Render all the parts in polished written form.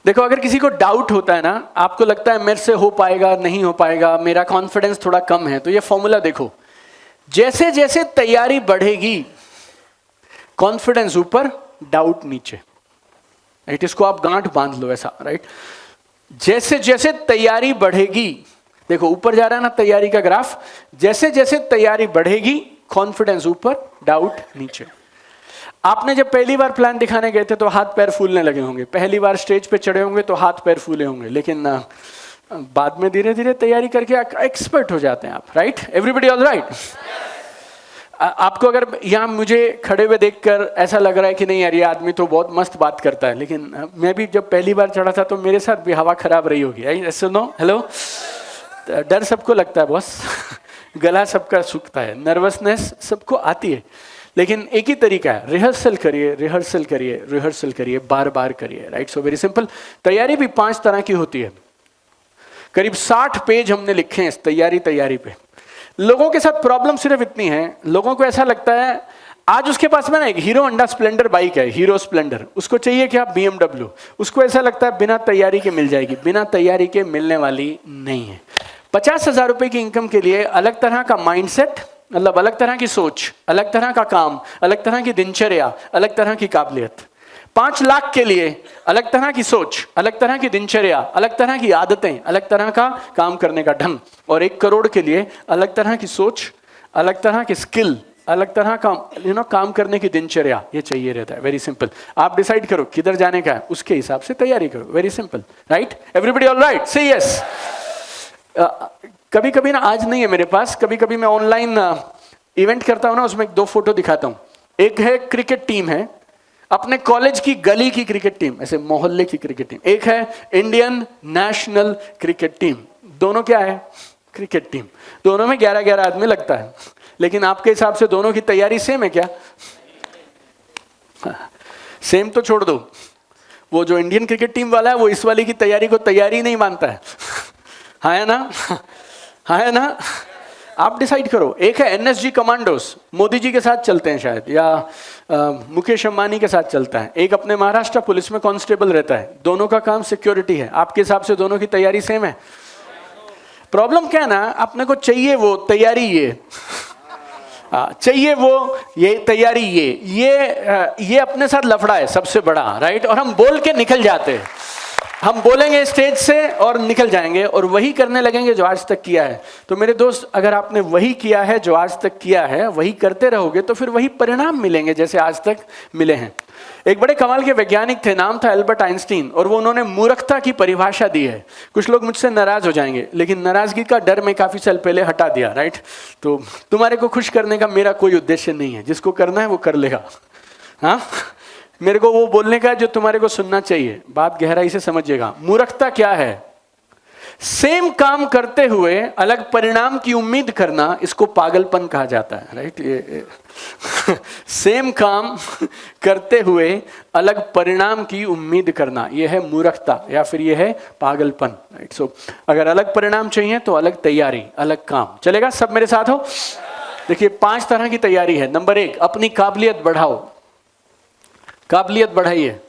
देखो, अगर किसी को डाउट होता है ना, आपको लगता है मेरे से हो पाएगा नहीं हो पाएगा, मेरा कॉन्फिडेंस थोड़ा कम है, तो ये फॉर्मूला देखो, जैसे जैसे तैयारी बढ़ेगी कॉन्फिडेंस ऊपर, डाउट नीचे, राइट? इसको आप गांठ बांध लो ऐसा, राइट? जैसे जैसे तैयारी बढ़ेगी, देखो ऊपर जा रहा है ना तैयारी का ग्राफ, जैसे जैसे तैयारी बढ़ेगी कॉन्फिडेंस ऊपर, डाउट नीचे। आपने जब पहली बार प्लान दिखाने गए थे तो हाथ पैर फूलने लगे होंगे, पहली बार स्टेज पे चढ़े होंगे तो हाथ पैर फूले होंगे, लेकिन बाद में धीरे धीरे तैयारी करके एक्सपर्ट हो जाते हैं आप, राइट? Everybody all right? आपको अगर यहाँ मुझे खड़े हुए देखकर ऐसा लग रहा है कि नहीं यार ये आदमी तो बहुत मस्त बात करता है, लेकिन मैं भी जब पहली बार चढ़ा था तो मेरे साथ भी हवा खराब रही होगी, ऐसे नो? हेलो? डर सबको लगता है बॉस, गला सबका सूखता है, नर्वसनेस सबको आती है, लेकिन एक ही तरीका है, रिहर्सल करिए, रिहर्सल करिए, रिहर्सल करिए, बार बार करिए, राइट? So very simple. तैयारी भी 5 तरह की होती है, करीब 60 पेज हमने लिखे हैं इस तैयारी पे। लोगों के साथ प्रॉब्लम सिर्फ इतनी है, लोगों को ऐसा लगता है आज उसके पास में ना एक हीरो होंडा स्प्लेंडर बाइक है, हीरो स्प्लेंडर, उसको चाहिए क्या BMW, उसको ऐसा लगता है बिना तैयारी के मिल जाएगी, बिना तैयारी के मिलने वाली नहीं है। 50,000 रुपए की इनकम के लिए अलग तरह का माइंडसेट, मतलब अलग तरह की सोच, अलग तरह का काम, अलग तरह की दिनचर्या, अलग तरह की काबिलियत। 5 लाख के लिए अलग तरह की सोच, अलग तरह की दिनचर्या, अलग तरह की आदतें, अलग तरह का काम करने का ढंग। और 1 करोड़ के लिए अलग तरह की सोच, अलग तरह की स्किल, अलग तरह का काम करने की दिनचर्या, ये चाहिए रहता है। Very simple. आप डिसाइड करो किधर जाने का है, उसके हिसाब से तैयारी करो। Very simple, right? Everybody all right? से यस। कभी कभी ना, आज नहीं है मेरे पास, कभी कभी मैं ऑनलाइन इवेंट करता हूं ना, उसमें 2 फोटो दिखाता हूं। एक है क्रिकेट टीम है, अपने कॉलेज की गली की क्रिकेट टीम, ऐसे मोहल्ले की क्रिकेट टीम। एक है इंडियन नेशनल क्रिकेट टीम। दोनों क्या है? Cricket team. दोनों में 11-11 आदमी लगता है, लेकिन आपके हिसाब से दोनों की तैयारी सेम है क्या? सेम तो छोड़ दो, वो जो इंडियन क्रिकेट टीम वाला है वो इस वाली की तैयारी को तैयारी नहीं मानता है। हाँ है ना? हाँ है ना? आप डिसाइड करो। एक है NSG कमांडोस, मोदी जी के साथ चलते हैं शायद, या मुकेश अंबानी के साथ चलता है। एक अपने महाराष्ट्र पुलिस में कांस्टेबल रहता है, दोनों का काम सिक्योरिटी है। आपके हिसाब से दोनों की तैयारी सेम है? प्रॉब्लम क्या है ना, अपने को चाहिए वो तैयारी ये, चाहिए वो ये तैयारी ये अपने साथ लफड़ा है सबसे बड़ा, राइट? और हम बोल के निकल जाते हैं, हम बोलेंगे स्टेज से और निकल जाएंगे और वही करने लगेंगे जो आज तक किया है। तो मेरे दोस्त, अगर आपने वही किया है जो आज तक किया है, वही करते रहोगे तो फिर वही परिणाम मिलेंगे जैसे आज तक मिले हैं। एक बड़े कमाल के वैज्ञानिक थे, नाम था एल्बर्ट आइंस्टीन, और वो उन्होंने मूर्खता की परिभाषा दी है। कुछ लोग मुझसे नाराज हो जाएंगे, लेकिन नाराजगी का डर मैं काफी साल पहले हटा दिया, राइट? तो तुम्हारे को खुश करने का मेरा कोई उद्देश्य नहीं है, जिसको करना है वो कर लेगा। हाँ, मेरे को वो बोलने का जो तुम्हारे को सुनना चाहिए। बात गहराई से समझिएगा। मूर्खता क्या है? सेम काम करते हुए अलग परिणाम की उम्मीद करना, इसको पागलपन कहा जाता है, राइट? ये सेम काम करते हुए अलग परिणाम की उम्मीद करना, यह है मूर्खता या फिर यह है पागलपन, राइट? सो अगर अलग परिणाम चाहिए तो अलग तैयारी, अलग काम। चलेगा? सब मेरे साथ हो? देखिए, 5 तरह की तैयारी है। नंबर 1, अपनी काबिलियत बढ़ाओ, काबिलियत बढ़ाइए,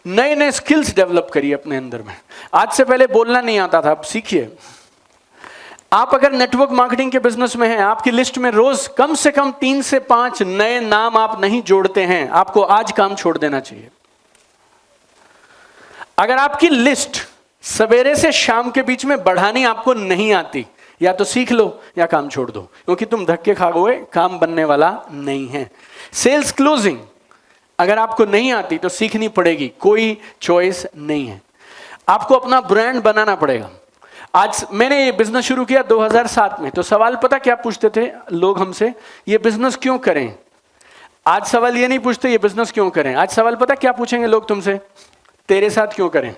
नए नए स्किल्स डेवलप करिए अपने अंदर में। आज से पहले बोलना नहीं आता था, अब सीखिए। आप अगर नेटवर्क मार्केटिंग के बिजनेस में हैं, आपकी लिस्ट में रोज कम से कम 3 से 5 नए नाम आप नहीं जोड़ते हैं, आपको आज काम छोड़ देना चाहिए। अगर आपकी लिस्ट सवेरे से शाम के बीच में बढ़ानी आपको नहीं आती, या तो सीख लो या काम छोड़ दो, क्योंकि तुम धक्के खाओगे, काम बनने वाला नहीं है। सेल्स क्लोजिंग अगर आपको नहीं आती तो सीखनी पड़ेगी, कोई चॉइस नहीं है। आपको अपना ब्रांड बनाना पड़ेगा। आज मैंने ये बिजनेस शुरू किया 2007 में, तो सवाल पता क्या पूछते थे लोग हमसे? ये बिजनेस क्यों करें? आज सवाल ये नहीं पूछते ये बिजनेस क्यों करें, आज सवाल पता क्या पूछेंगे लोग तुमसे? तेरे साथ क्यों करें?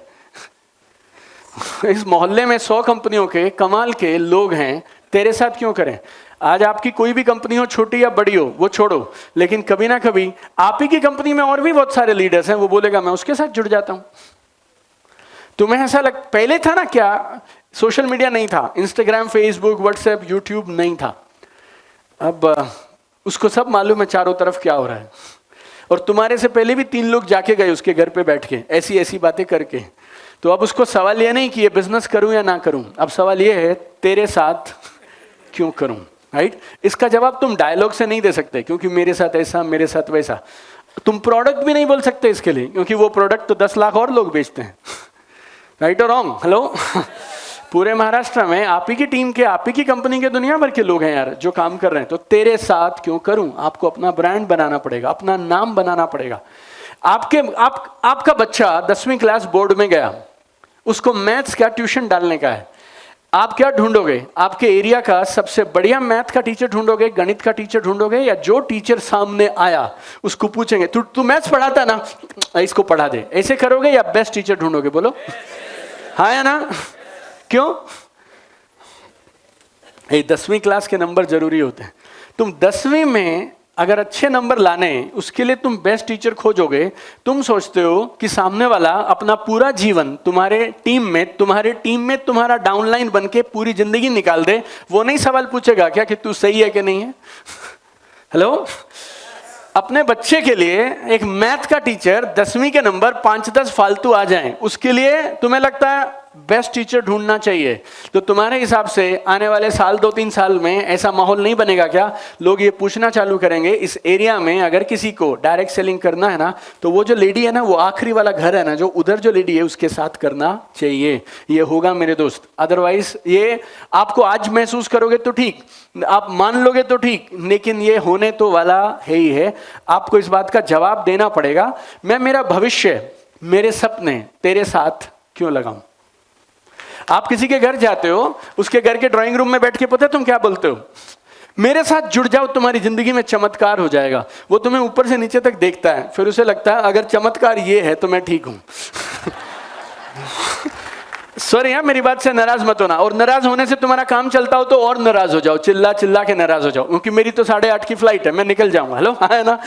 इस मोहल्ले में 100 कंपनियों के कमाल के लोग हैं, तेरे साथ क्यों करें? आज आपकी कोई भी कंपनी हो, छोटी या बड़ी हो, वो छोड़ो, लेकिन कभी ना कभी आप ही की कंपनी में और भी बहुत सारे लीडर्स हैं, वो बोलेगा मैं उसके साथ जुड़ जाता हूं। तुम्हें ऐसा पहले था ना क्या? सोशल मीडिया नहीं था, इंस्टाग्राम, फेसबुक, व्हाट्सएप, यूट्यूब नहीं था। अब उसको सब मालूम है चारों तरफ क्या हो रहा है, और तुम्हारे से पहले भी 3 लोग जाके गए उसके घर पे बैठ के, ऐसी ऐसी बातें करके। तो अब उसको सवाल ये नहीं कि ये बिजनेस करूं या ना करूं, अब सवाल ये है तेरे साथ क्यों करूं, राइट? इसका जवाब तुम डायलॉग से नहीं दे सकते, क्योंकि मेरे साथ ऐसा, मेरे साथ वैसा। तुम प्रोडक्ट भी नहीं बोल सकते इसके लिए, क्योंकि वो प्रोडक्ट तो 10 लाख और लोग बेचते हैं, राइट और रॉन्ग? हेलो पूरे महाराष्ट्र में आप ही की टीम के, आप ही की कंपनी के दुनिया भर के लोग हैं यार जो काम कर रहे हैं। तो तेरे साथ क्यों करूं, आपको अपना ब्रांड बनाना पड़ेगा, अपना नाम बनाना पड़ेगा। आपका बच्चा 10वीं क्लास बोर्ड में गया, उसको मैथ्स का ट्यूशन डालने का है, आप क्या ढूंढोगे? आपके एरिया का सबसे बढ़िया मैथ का टीचर ढूंढोगे, गणित का टीचर ढूंढोगे, या जो टीचर सामने आया उसको पूछेंगे तू मैथ्स पढ़ाता ना, इसको पढ़ा दे, ऐसे करोगे, या बेस्ट टीचर ढूंढोगे? बोलो हाँ या ना? क्यों? 10वीं क्लास के नंबर जरूरी होते हैं। तुम 10वीं में अगर अच्छे नंबर लाने, उसके लिए तुम बेस्ट टीचर खोजोगे। तुम सोचते हो कि सामने वाला अपना पूरा जीवन तुम्हारे टीम में तुम्हारा डाउनलाइन बन के पूरी जिंदगी निकाल दे, वो नहीं सवाल पूछेगा क्या कि तू सही है कि नहीं है? हेलो, अपने बच्चे के लिए एक मैथ का टीचर 10वीं के नंबर 5-10 फालतू आ जाएं, उसके लिए तुम्हें लगता है बेस्ट टीचर ढूंढना चाहिए। तो तुम्हारे हिसाब से आने वाले साल 2-3 साल में ऐसा माहौल नहीं बनेगा क्या? लोग ये पूछना चालू करेंगे, इस एरिया में अगर किसी को डायरेक्ट सेलिंग करना है ना, तो वो जो लेडी है ना, वो आखिरी वाला घर है ना, जो उधर जो लेडी है उसके साथ करना चाहिए। ये होगा मेरे दोस्त। अदरवाइज ये आपको आज महसूस करोगे तो ठीक, आप मान लोगे तो ठीक, लेकिन ये होने तो वाला है ही है। आपको इस बात का जवाब देना पड़ेगा, मैं मेरा भविष्य, मेरे सपने तेरे साथ क्यों लगाऊं? आप किसी के घर जाते हो, उसके घर के ड्राइंग रूम में बैठ के पता है तुम क्या बोलते हो? मेरे साथ जुड़ जाओ, तुम्हारी जिंदगी में चमत्कार हो जाएगा। वो तुम्हें ऊपर से नीचे तक देखता है, फिर उसे लगता है अगर चमत्कार ये है तो मैं ठीक हूं। सॉरी यार, मेरी बात से नाराज मत होना, और नाराज होने से तुम्हारा काम चलता हो तो और नाराज हो जाओ, चिल्ला चिल्ला के नाराज हो जाओ, क्योंकि मेरी तो 8:30 की फ्लाइट है, मैं निकल जाऊंगा। हेलो हाँ है ना?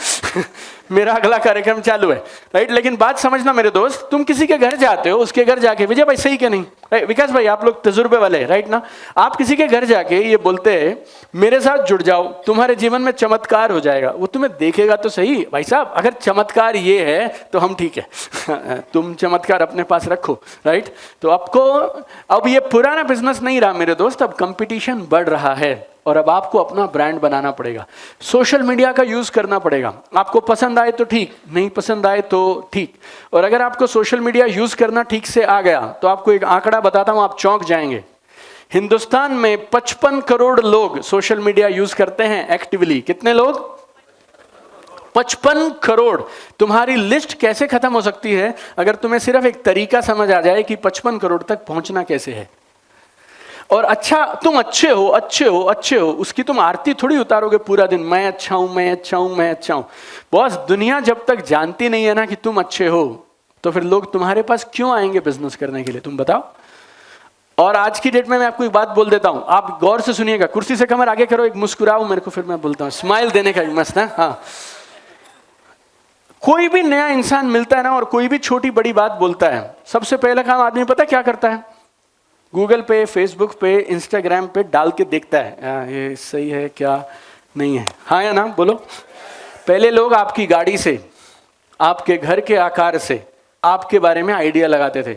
मेरा अगला कार्यक्रम चालू है, राइट? लेकिन बात समझना मेरे दोस्त, तुम किसी के घर जाते हो, उसके घर जाके विजय भाई सही क्या नहीं, विकास भाई आप लोग तजुर्बे वाले, राइट ना? आप किसी के घर जाके ये बोलते हैं मेरे साथ जुड़ जाओ, तुम्हारे जीवन में चमत्कार हो जाएगा। वो तुम्हें देखेगा तो सही, भाई साहब अगर चमत्कार ये है तो हम ठीक है। तुम चमत्कार अपने पास रखो, राइट? तो आपको अब ये पुराना बिजनेस नहीं रहा मेरे दोस्त, अब कंपटीशन बढ़ रहा है और अब आपको अपना ब्रांड बनाना पड़ेगा। सोशल मीडिया का यूज करना पड़ेगा। आपको पसंद आए तो ठीक, नहीं पसंद आए तो ठीक। और अगर आपको सोशल मीडिया यूज करना ठीक से आ गया तो आपको एक आंकड़ा बताता हूं, आप चौंक जाएंगे। हिंदुस्तान में 55 करोड़ लोग सोशल मीडिया यूज करते हैं एक्टिवली। कितने लोग? 55 करोड़। तुम्हारी लिस्ट कैसे खत्म हो सकती है अगर तुम्हें सिर्फ एक तरीका समझ आ जाए कि 55 करोड़ तक पहुंचना कैसे है। और अच्छा, तुम अच्छे हो अच्छे हो अच्छे हो, उसकी तुम आरती थोड़ी उतारोगे पूरा दिन, मैं अच्छा हूं मैं अच्छा हूं मैं अच्छा हूं। बॉस, दुनिया जब तक जानती नहीं है ना कि तुम अच्छे हो, तो फिर लोग तुम्हारे पास क्यों आएंगे बिजनेस करने के लिए? तुम बताओ। और आज की डेट में मैं आपको एक बात बोल देता हूं, आप गौर से सुनिएगा, कुर्सी से कमर आगे करो, एक मुस्कुराओ मेरे को, फिर मैं बोलता हूं। स्माइल देने का मस्त है। हाँ, कोई भी नया इंसान मिलता है ना और कोई भी छोटी बड़ी बात बोलता है, सबसे पहला काम आदमी पता क्या करता है? गूगल पे, फेसबुक पे, इंस्टाग्राम पे डाल के देखता है ये सही है क्या नहीं है। हाँ या ना? बोलो। पहले लोग आपकी गाड़ी से, आपके घर के आकार से आपके बारे में आइडिया लगाते थे।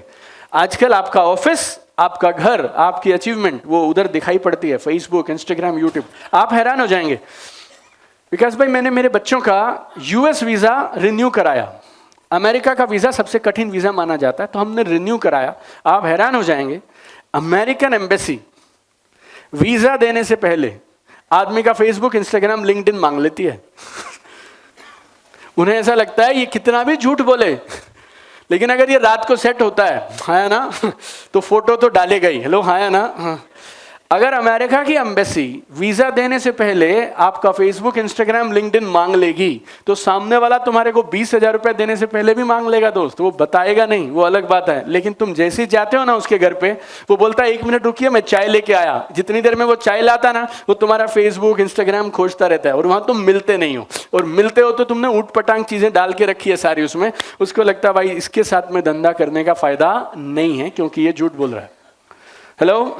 आजकल आपका ऑफिस, आपका घर, आपकी अचीवमेंट वो उधर दिखाई पड़ती है, फेसबुक, इंस्टाग्राम, यूट्यूब। आप हैरान हो जाएंगे। विकास भाई, मैंने मेरे बच्चों का यूएस वीजा रिन्यू कराया। अमेरिका का वीजा सबसे कठिन वीजा माना जाता है, तो हमने रिन्यू कराया। आप हैरान हो जाएंगे, अमेरिकन एम्बेसी वीजा देने से पहले आदमी का फेसबुक, इंस्टाग्राम, लिंक्डइन मांग लेती है। उन्हें ऐसा लगता है ये कितना भी झूठ बोले, लेकिन अगर ये रात को सेट होता है, हाँ ना, तो फोटो तो डालेगा ही। हेलो हाँ ना? हाँ। अगर अमेरिका की एम्बेसी वीजा देने से पहले आपका फेसबुक, इंस्टाग्राम, लिंक्डइन मांग लेगी, तो सामने वाला तुम्हारे को 20,000 रुपए देने से पहले भी मांग लेगा दोस्त। वो बताएगा नहीं, वो अलग बात है। लेकिन तुम जैसे ही जाते हो ना उसके घर पे, वो बोलता है 1 मिनट रुकिए मैं चाय लेके आया। जितनी देर में वो चाय लाता ना, वो तुम्हारा फेसबुक, इंस्टाग्राम खोजता रहता है, और वहां तुम मिलते नहीं हो। और मिलते हो तो तुमने ऊट पटांग चीजें डाल के रखी है सारी उसमें। उसको लगता है भाई इसके साथ में धंधा करने का फायदा नहीं है, क्योंकि ये झूठ बोल रहा है। हेलो,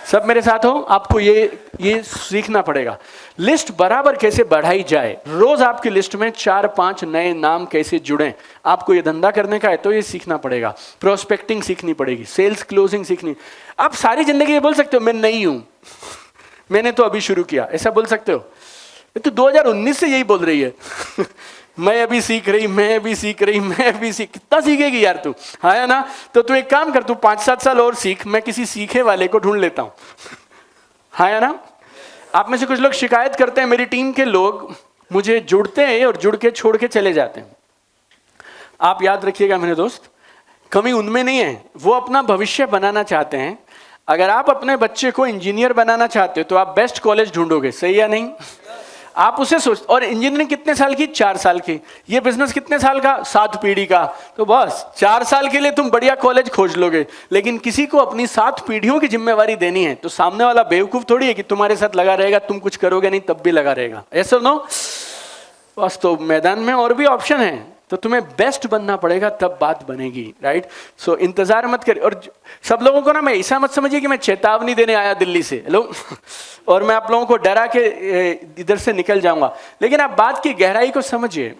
सब मेरे साथ हो? आपको ये सीखना पड़ेगा लिस्ट बराबर कैसे बढ़ाई जाए, रोज आपकी लिस्ट में 4-5 नए नाम कैसे जुड़ें। आपको ये धंधा करने का है तो ये सीखना पड़ेगा, प्रोस्पेक्टिंग सीखनी पड़ेगी, सेल्स क्लोजिंग सीखनी। आप सारी जिंदगी ये बोल सकते हो मैं नहीं हूं, मैंने तो अभी शुरू किया, ऐसा बोल सकते हो? ये तो 2019 से यही बोल रही है मैं अभी सीख रही, मैं अभी सीख रही, मैं अभी सीख। कितना सीखेगी यार तू? हाँ या ना? तो तू एक काम कर, तू 5-7 साल और सीख, मैं किसी सीखे वाले को ढूंढ लेता हूं। हाँ या ना? आप में से कुछ लोग शिकायत करते हैं, मेरी टीम के लोग मुझे जुड़ते हैं और जुड़ के छोड़ के चले जाते हैं। आप याद रखिएगा मेरे दोस्त, कमी उनमें नहीं है, वो अपना भविष्य बनाना चाहते हैं। अगर आप अपने बच्चे को इंजीनियर बनाना चाहते हो तो आप बेस्ट कॉलेज ढूंढोगे, सही या नहीं? आप उसे सोच, और इंजीनियरिंग कितने साल की? 4 साल की। ये बिजनेस कितने साल का? 7 पीढ़ी का। तो बस 4 साल के लिए तुम बढ़िया कॉलेज खोज लोगे, लेकिन किसी को अपनी 7 पीढ़ियों की जिम्मेवारी देनी है तो सामने वाला बेवकूफ थोड़ी है कि तुम्हारे साथ लगा रहेगा, तुम कुछ करोगे नहीं तब भी लगा रहेगा। ऐसा नो? बस तो मैदान में और भी ऑप्शन है, तो तुम्हें बेस्ट बनना पड़ेगा तब बात बनेगी, राइट? सो इंतजार मत करिए। और सब लोगों को ना, मैं ऐसा मत समझिए कि मैं चेतावनी देने आया दिल्ली से, हेलो और मैं आप लोगों को डरा के इधर से निकल जाऊंगा, लेकिन आप बात की गहराई को समझिए।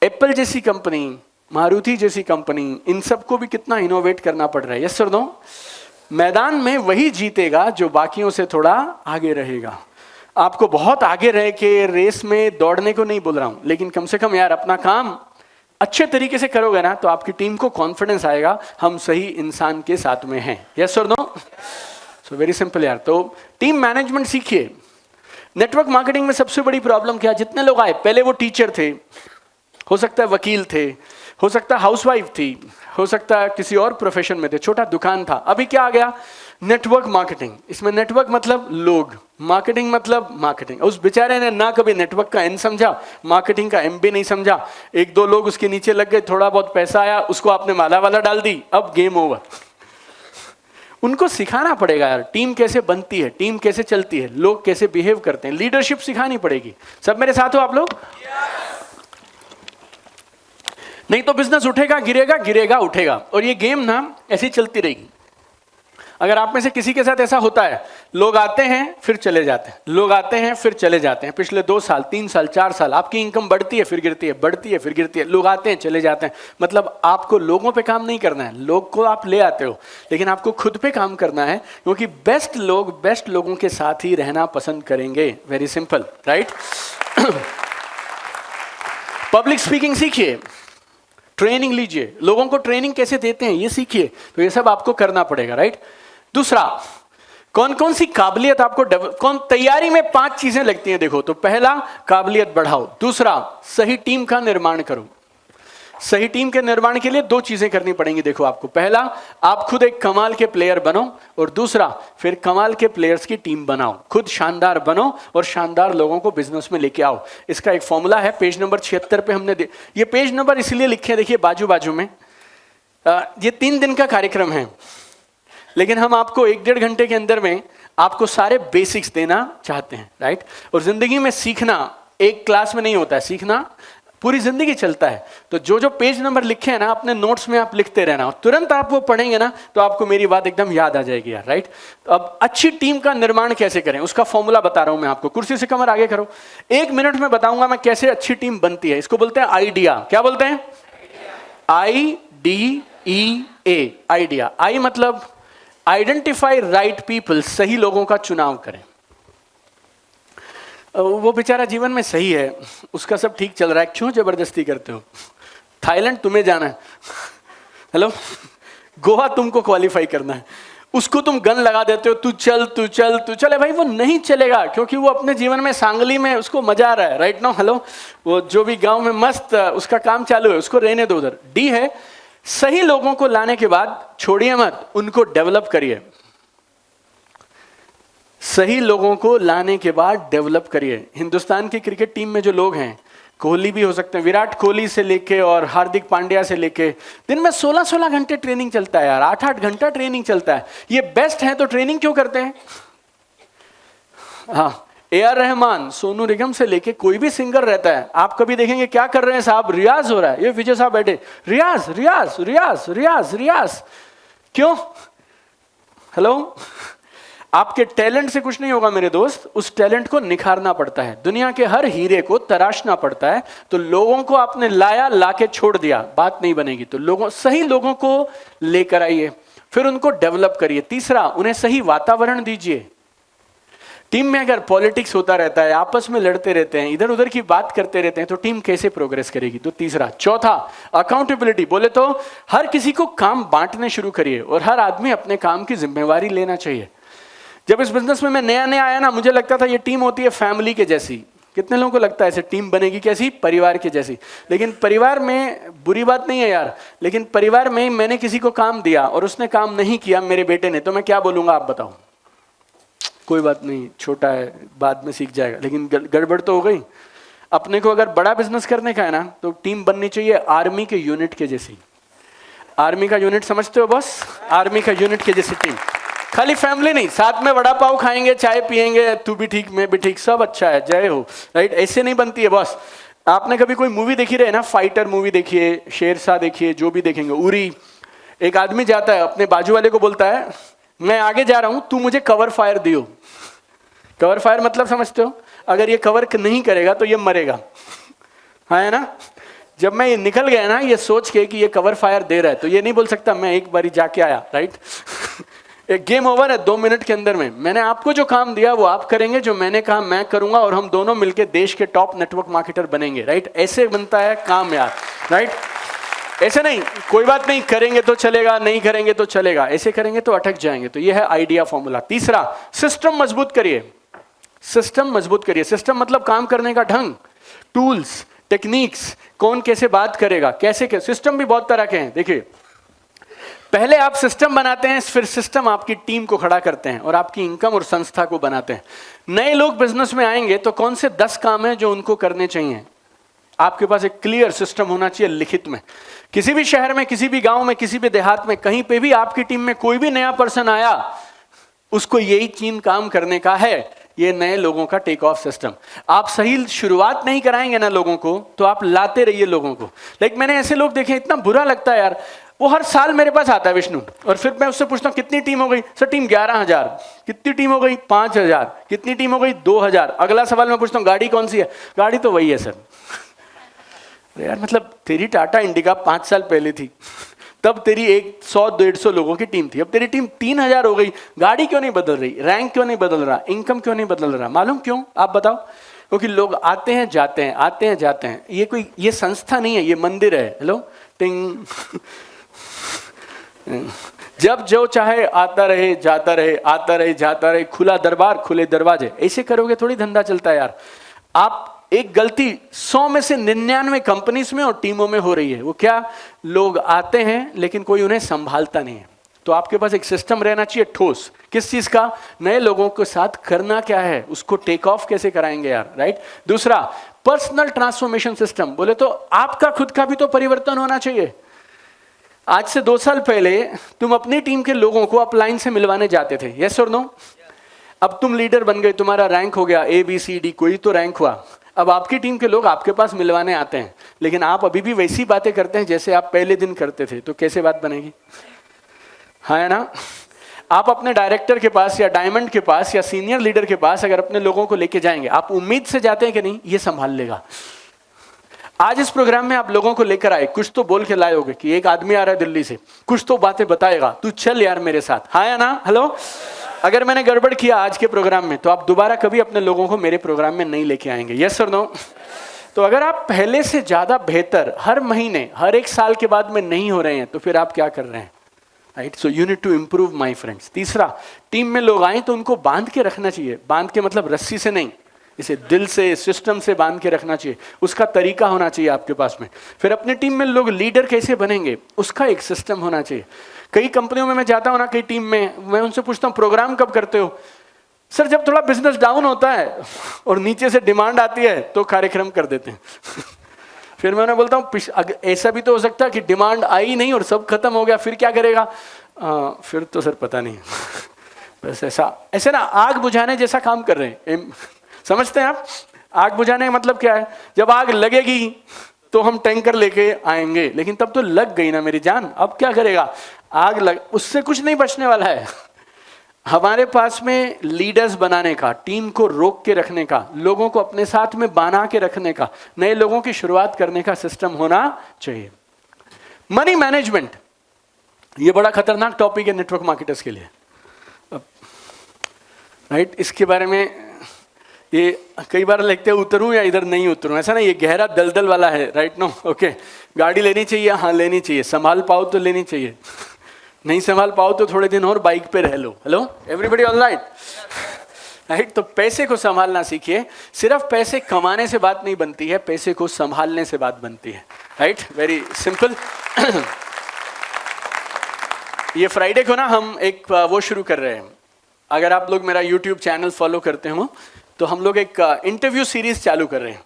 एप्पल जैसी कंपनी, मारुति जैसी कंपनी, इन सबको भी कितना इनोवेट करना पड़ रहा है। Yes sir no? मैदान में वही जीतेगा जो बाकियों से थोड़ा आगे रहेगा। आपको बहुत आगे रह के रेस में दौड़ने को नहीं बोल रहा हूं, लेकिन कम से कम यार अपना काम अच्छे तरीके से करोगे ना तो आपकी टीम को कॉन्फिडेंस आएगा, हम सही इंसान के साथ में हैं। यस और नो? सो वेरी सिंपल यार। तो टीम मैनेजमेंट सीखिए। नेटवर्क मार्केटिंग में सबसे बड़ी प्रॉब्लम क्या? जितने लोग आए, पहले वो टीचर थे, हो सकता है वकील थे, हो सकता है हाउसवाइफ थी, हो सकता है किसी और प्रोफेशन में थे, छोटा दुकान था। अभी क्या आ गया? Network marketing. इसमें नेटवर्क मतलब लोग, मार्केटिंग मतलब मार्केटिंग। उस बेचारे ने ना कभी नेटवर्क का एन समझा, मार्केटिंग का एम भी नहीं समझा। 1-2 लोग उसके नीचे लग गए, थोड़ा बहुत पैसा आया, उसको आपने माला वाला डाल दी, अब गेम ओवर। उनको सिखाना पड़ेगा यार, टीम कैसे बनती है, टीम कैसे चलती है, लोग कैसे बिहेव करते हैं, लीडरशिप सिखानी पड़ेगी। सब मेरे साथ हो आप लोग? नहीं तो बिजनेस उठेगा गिरेगा, गिरेगा उठेगा, और ये गेम ना ऐसी चलती रहेगी। अगर आप में से किसी के साथ ऐसा होता है, लोग आते हैं फिर चले जाते हैं, लोग आते हैं फिर चले जाते हैं, पिछले 2 साल 3 साल 4 साल आपकी इनकम बढ़ती है फिर गिरती है, बढ़ती है फिर गिरती है, लोग आते हैं चले जाते हैं। मतलब आपको लोगों पे काम नहीं करना है, लोग को आप ले आते हो, लेकिन आपको खुद पे काम करना है, क्योंकि बेस्ट लोग बेस्ट लोगों के साथ ही रहना पसंद करेंगे। Very simple, right? Public speaking सीखिए, ट्रेनिंग लीजिए, लोगों को ट्रेनिंग कैसे देते हैं ये सीखिए। तो ये सब आपको करना पड़ेगा, राइट? दूसरा, कौन कौन सी काबिलियत आपको तैयारी में 5 चीजें लगती हैं देखो। तो पहला, काबिलियत बढ़ाओ। दूसरा, सही टीम का निर्माण करो। सही टीम के निर्माण के लिए 2 चीजें करनी पड़ेंगी देखो आपको। पहला, आप खुद एक कमाल के प्लेयर बनो, और दूसरा, फिर कमाल के प्लेयर्स की टीम बनाओ। खुद शानदार बनो और शानदार लोगों को बिजनेस में लेके आओ। इसका एक फॉर्मूला है, पेज नंबर 76 पे हमने ये पेज नंबर इसलिए लिखे, देखिए बाजू बाजू में। ये 3 दिन का कार्यक्रम है, लेकिन हम आपको 1-1.5 घंटे के अंदर में आपको सारे बेसिक्स देना चाहते हैं, राइट? और जिंदगी में सीखना एक क्लास में नहीं होता है, सीखना पूरी जिंदगी चलता है। तो जो जो पेज नंबर लिखे हैं ना, अपने नोट्स में आप लिखते रहना, और तुरंत आप वो पढ़ेंगे ना तो आपको मेरी बात एकदम याद आ जाएगी यार, राइट? तो अब अच्छी टीम का निर्माण कैसे करें उसका फॉर्मूला बता रहा हूं मैं आपको। कुर्सी से कमर आगे करो। 1 मिनट में बताऊंगा मैं कैसे अच्छी टीम बनती है। इसको बोलते हैं आइडिया। क्या बोलते हैं? IDEA, idea. आई मतलब आइडेंटिफाई राइट पीपल, सही लोगों का चुनाव करें। वो बेचारा जीवन में सही है, उसका सब ठीक चल रहा है, क्यों जबरदस्ती करते हो? थाईलैंड तुम्हें जाना है, हेलो, गोवा तुमको क्वालिफाई करना है, उसको तुम गन लगा देते हो, तू चल तू चल तू चले। भाई वो नहीं चलेगा, क्योंकि वो अपने जीवन में सांगली में उसको मजा आ रहा है, राइट? नो, हेलो, वो जो भी गांव में मस्त उसका काम चालू है, उसको रहने दो उधर। डी है, सही लोगों को लाने के बाद छोड़िए मत, उनको डेवलप करिए। सही लोगों को लाने के बाद डेवलप करिए। हिंदुस्तान की क्रिकेट टीम में जो लोग हैं, कोहली भी हो सकते हैं, विराट कोहली से लेके और हार्दिक पांड्या से लेके, दिन में 16-16 घंटे ट्रेनिंग चलता है यार, 8-8 घंटा ट्रेनिंग चलता है। ये बेस्ट है तो ट्रेनिंग क्यों करते हैं? हाँ, AR रहमान, सोनू निगम से लेके कोई भी सिंगर रहता है, आप कभी देखेंगे क्या कर रहे हैं साहब? रियाज हो रहा है। ये विजय साहब बैठे, रियाज रियाज रियाज रियाज रियाज। क्यों? हेलो, आपके टैलेंट से कुछ नहीं होगा मेरे दोस्त, उस टैलेंट को निखारना पड़ता है, दुनिया के हर हीरे को तराशना पड़ता है। तो लोगों को आपने लाया, लाके छोड़ दिया, बात नहीं बनेगी। तो सही लोगों को लेकर आइए, फिर उनको डेवलप करिए। तीसरा, उन्हें सही वातावरण दीजिए। टीम में अगर पॉलिटिक्स होता रहता है, आपस में लड़ते रहते हैं, इधर उधर की बात करते रहते हैं, तो टीम कैसे प्रोग्रेस करेगी? तो तीसरा। चौथा, अकाउंटेबिलिटी। बोले तो हर किसी को काम बांटने शुरू करिए और हर आदमी अपने काम की जिम्मेवारी लेना चाहिए। जब इस बिजनेस में मैं नया नया आया ना, मुझे लगता था ये टीम होती है फैमिली के जैसी। कितने लोगों को लगता है ऐसे टीम बनेगी कैसी? परिवार के जैसी। लेकिन परिवार में बुरी बात नहीं है यार, लेकिन परिवार में मैंने किसी को काम दिया और उसने काम नहीं किया, मेरे बेटे ने, तो मैं क्या बोलूंगा आप बताओ? कोई बात नहीं, छोटा है, बाद में सीख जाएगा। लेकिन गड़बड़ तो हो गई। अपने को अगर बड़ा बिजनेस करने का है ना, तो टीम बननी चाहिए आर्मी के यूनिट के जैसी। आर्मी का यूनिट समझते हो बॉस? आर्मी का यूनिट के जैसी टीम। खाली फैमिली नहीं, साथ में वड़ा पाव खाएंगे, चाय पियेंगे, तू भी ठीक मैं भी ठीक, सब अच्छा है, जय हो, राइट? ऐसे नहीं बनती है बॉस। आपने कभी कोई मूवी देखी रहे ना, फाइटर मूवी देखिए, शेरशाह देखिए, जो भी देखेंगे, उरी। एक आदमी जाता है, अपने बाजू वाले को बोलता है, मैं आगे जा रहा हूं, तू मुझे कवर फायर दियो। कवर फायर मतलब समझते हो? अगर ये कवर नहीं करेगा तो ये मरेगा, हाँ है ना? जब मैं ये निकल गया ना, ये सोच के कि ये कवर फायर दे रहा है, तो ये नहीं बोल सकता मैं एक बारी जाके आया, राइट? एक गेम ओवर है 2 मिनट के अंदर में। मैंने आपको जो काम दिया वो आप करेंगे, जो मैंने कहा मैं करूंगा, और हम दोनों मिलकर देश के टॉप नेटवर्क मार्केटर बनेंगे, राइट? ऐसे बनता है काम यार, राइट? ऐसे नहीं, कोई बात नहीं, करेंगे तो चलेगा, नहीं करेंगे तो चलेगा, ऐसे करेंगे तो अटक जाएंगे। तो यह है आइडिया फॉर्मूला। तीसरा, सिस्टम मजबूत करिए। सिस्टम मजबूत करिए। सिस्टम मतलब काम करने का ढंग, टूल्स, टेक्निक्स, कौन कैसे बात करेगा, कैसे सिस्टम भी बहुत तरह के हैं। देखिए, पहले आप सिस्टम बनाते हैं, फिर सिस्टम आपकी टीम को खड़ा करते हैं और आपकी इनकम और संस्था को बनाते हैं। नए लोग बिजनेस में आएंगे तो कौन से 10 काम हैं जो उनको करने चाहिए? आपके पास एक क्लियर सिस्टम होना चाहिए लिखित में। किसी भी शहर में, किसी भी गांव में, किसी भी देहात में, कहीं पे भी आपकी टीम में कोई भी नया पर्सन आया, उसको यही 3 काम करने का है। ये नए लोगों का टेक ऑफ सिस्टम। आप सही शुरुआत नहीं कराएंगे ना लोगों को, तो आप लाते रहिए लोगों को। लेकिन मैंने ऐसे लोग देखे, इतना बुरा लगता है यार, वो हर साल मेरे पास आता है विष्णु, और फिर मैं उससे पूछता हूँ कितनी टीम हो गई? Sir team 11,000। कितनी टीम हो गई? 5,000। कितनी टीम हो गई? 2,000। अगला सवाल मैं पूछता हूँ गाड़ी कौन सी है? गाड़ी तो वही है सर। यार मतलब तेरी टाटा इंडिका 5 साल पहले थी, तब तेरी 100-150 लोगों की टीम थी, अब तेरी टीम 3,000 हो गई। गाड़ी क्यों नहीं बदल रही? रैंक क्यों नहीं बदल रहा? इनकम क्यों नहीं बदल रहा? मालूम क्यों? आप बताओ। क्योंकि लोग आते हैं जाते हैं, आते हैं जाते हैं। ये संस्था नहीं है, ये मंदिर है। हेलो टिंग जब जो चाहे आता रहे, जाता रहे, आता रहे, जाता रहे, खुला दरबार, खुले दरवाजे। ऐसे करोगे थोड़ी धंधा चलता है यार। आप एक गलती 100 में से 99 कंपनीज में और टीमों में हो रही है। वो क्या? लोग आते हैं लेकिन कोई उन्हें संभालता नहीं है। तो आपके पास एक सिस्टम रहना चाहिए ठोस। किस चीज का? नए लोगों के साथ करना क्या है, उसको टेक ऑफ कैसे कराएंगे यार, राइट? दूसरा, पर्सनल ट्रांसफॉर्मेशन सिस्टम। बोले तो आपका खुद का भी तो परिवर्तन होना चाहिए। आज से 2 साल पहले तुम अपनी टीम के लोगों को अपलाइन से मिलवाने जाते थे, यस और नो? अब तुम लीडर बन गए, तुम्हारा रैंक हो गया ABCD, कोई तो रैंक हुआ। अब आपकी टीम के लोग आपके पास मिलवाने आते हैं, लेकिन आप अभी भी वैसी बातें करते हैं जैसे आप पहले दिन करते थे, तो कैसे बात बनेगी? हाँ है ना? आप अपने डायरेक्टर के पास या डायमंड के पास या सीनियर लीडर के पास अगर अपने लोगों को लेके जाएंगे, आप उम्मीद से जाते हैं कि नहीं ये संभाल लेगा। आज इस प्रोग्राम में आप लोगों को लेकर आए, कुछ तो बोल के लाए होगे कि एक आदमी आ रहा है दिल्ली से, कुछ तो बातें बताएगा, तू चल यार मेरे साथ, हाँ या ना? हेलो, अगर मैंने गड़बड़ किया आज के प्रोग्राम में, तो आप दोबारा कभी अपने लोगों को मेरे प्रोग्राम में नहीं लेके आएंगे, यस और नो? तो अगर आप पहले से ज्यादा बेहतर हर महीने, हर 1 साल के बाद में नहीं हो रहे हैं, तो फिर आप क्या कर रहे हैं, right? So you need to improve my friends. तीसरा, टीम में लोग आए तो उनको बांध के रखना चाहिए। बांध के मतलब रस्सी से नहीं, इसे दिल से, सिस्टम से बांध के रखना चाहिए। उसका तरीका होना चाहिए आपके पास में। फिर अपनी टीम में लोग लीडर कैसे बनेंगे, उसका एक सिस्टम होना चाहिए। कई कंपनियों में मैं जाता हूं ना, कई टीम में, मैं उनसे पूछता हूं प्रोग्राम कब करते हो? सर जब थोड़ा बिजनेस डाउन होता है और नीचे से डिमांड आती है तो कार्यक्रम कर देते हैं। फिर मैं उन्हें बोलता हूँ ऐसा भी तो हो सकता है कि डिमांड आई नहीं और सब खत्म हो गया, फिर क्या करेगा? फिर तो सर पता नहीं। बस ऐसे ना आग बुझाने जैसा काम कर रहे हैं। समझते हैं आप? आग बुझाने का मतलब क्या है? जब आग लगेगी तो हम टैंकर लेके आएंगे, लेकिन तब तो लग गई ना मेरी जान, अब क्या करेगा? आग लग, उससे कुछ नहीं बचने वाला है। हमारे पास में लीडर्स बनाने का, टीम को रोक के रखने का, लोगों को अपने साथ में बना के रखने का, नए लोगों की शुरुआत करने का सिस्टम होना चाहिए। मनी मैनेजमेंट, ये बड़ा खतरनाक टॉपिक है नेटवर्क मार्केटर्स के लिए, राइट। इसके बारे में ये कई बार लगते हैं उतरूं या इधर नहीं उतरूं, ऐसा नहीं, ये गहरा दलदल वाला है, राइट। नो ओके, गाड़ी लेनी चाहिए, हाँ लेनी चाहिए, संभाल पाओ तो लेनी चाहिए, नहीं संभाल पाओ तो थोड़े दिन और बाइक पे रह लो। Hello everybody, all right, right. तो पैसे को संभालना सीखिए। सिर्फ पैसे कमाने से बात नहीं बनती है, पैसे को संभालने से बात बनती है, राइट। Very simple. ये फ्राइडे को ना हम एक वो शुरू कर रहे हैं, अगर आप लोग मेरा यूट्यूब चैनल फॉलो करते हो तो हम लोग एक इंटरव्यू सीरीज चालू कर रहे हैं।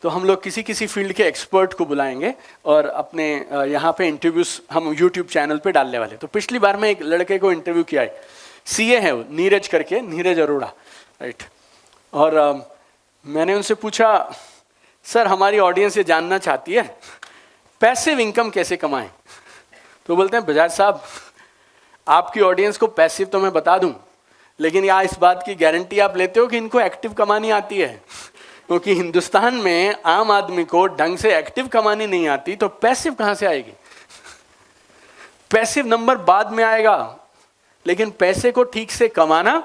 तो हम लोग किसी किसी फील्ड के एक्सपर्ट को बुलाएंगे और अपने यहाँ पे इंटरव्यूज हम यूट्यूब चैनल पे डालने वाले। तो पिछली बार मैं एक लड़के को इंटरव्यू किया है, सीए है वो, नीरज करके, नीरज अरोड़ा, राइट। और मैंने उनसे पूछा, सर हमारी ऑडियंस ये जानना चाहती है पैसिव इनकम कैसे कमाएं। तो बोलते हैं, बजाज साहब आपकी ऑडियंस को पैसिव तो मैं बता दूं, लेकिन या इस बात की गारंटी आप लेते हो कि इनको एक्टिव कमानी आती है? क्योंकि हिंदुस्तान में आम आदमी को ढंग से एक्टिव कमानी नहीं आती, तो पैसिव कहां से आएगी? पैसिव नंबर बाद में आएगा, लेकिन पैसे को ठीक से कमाना,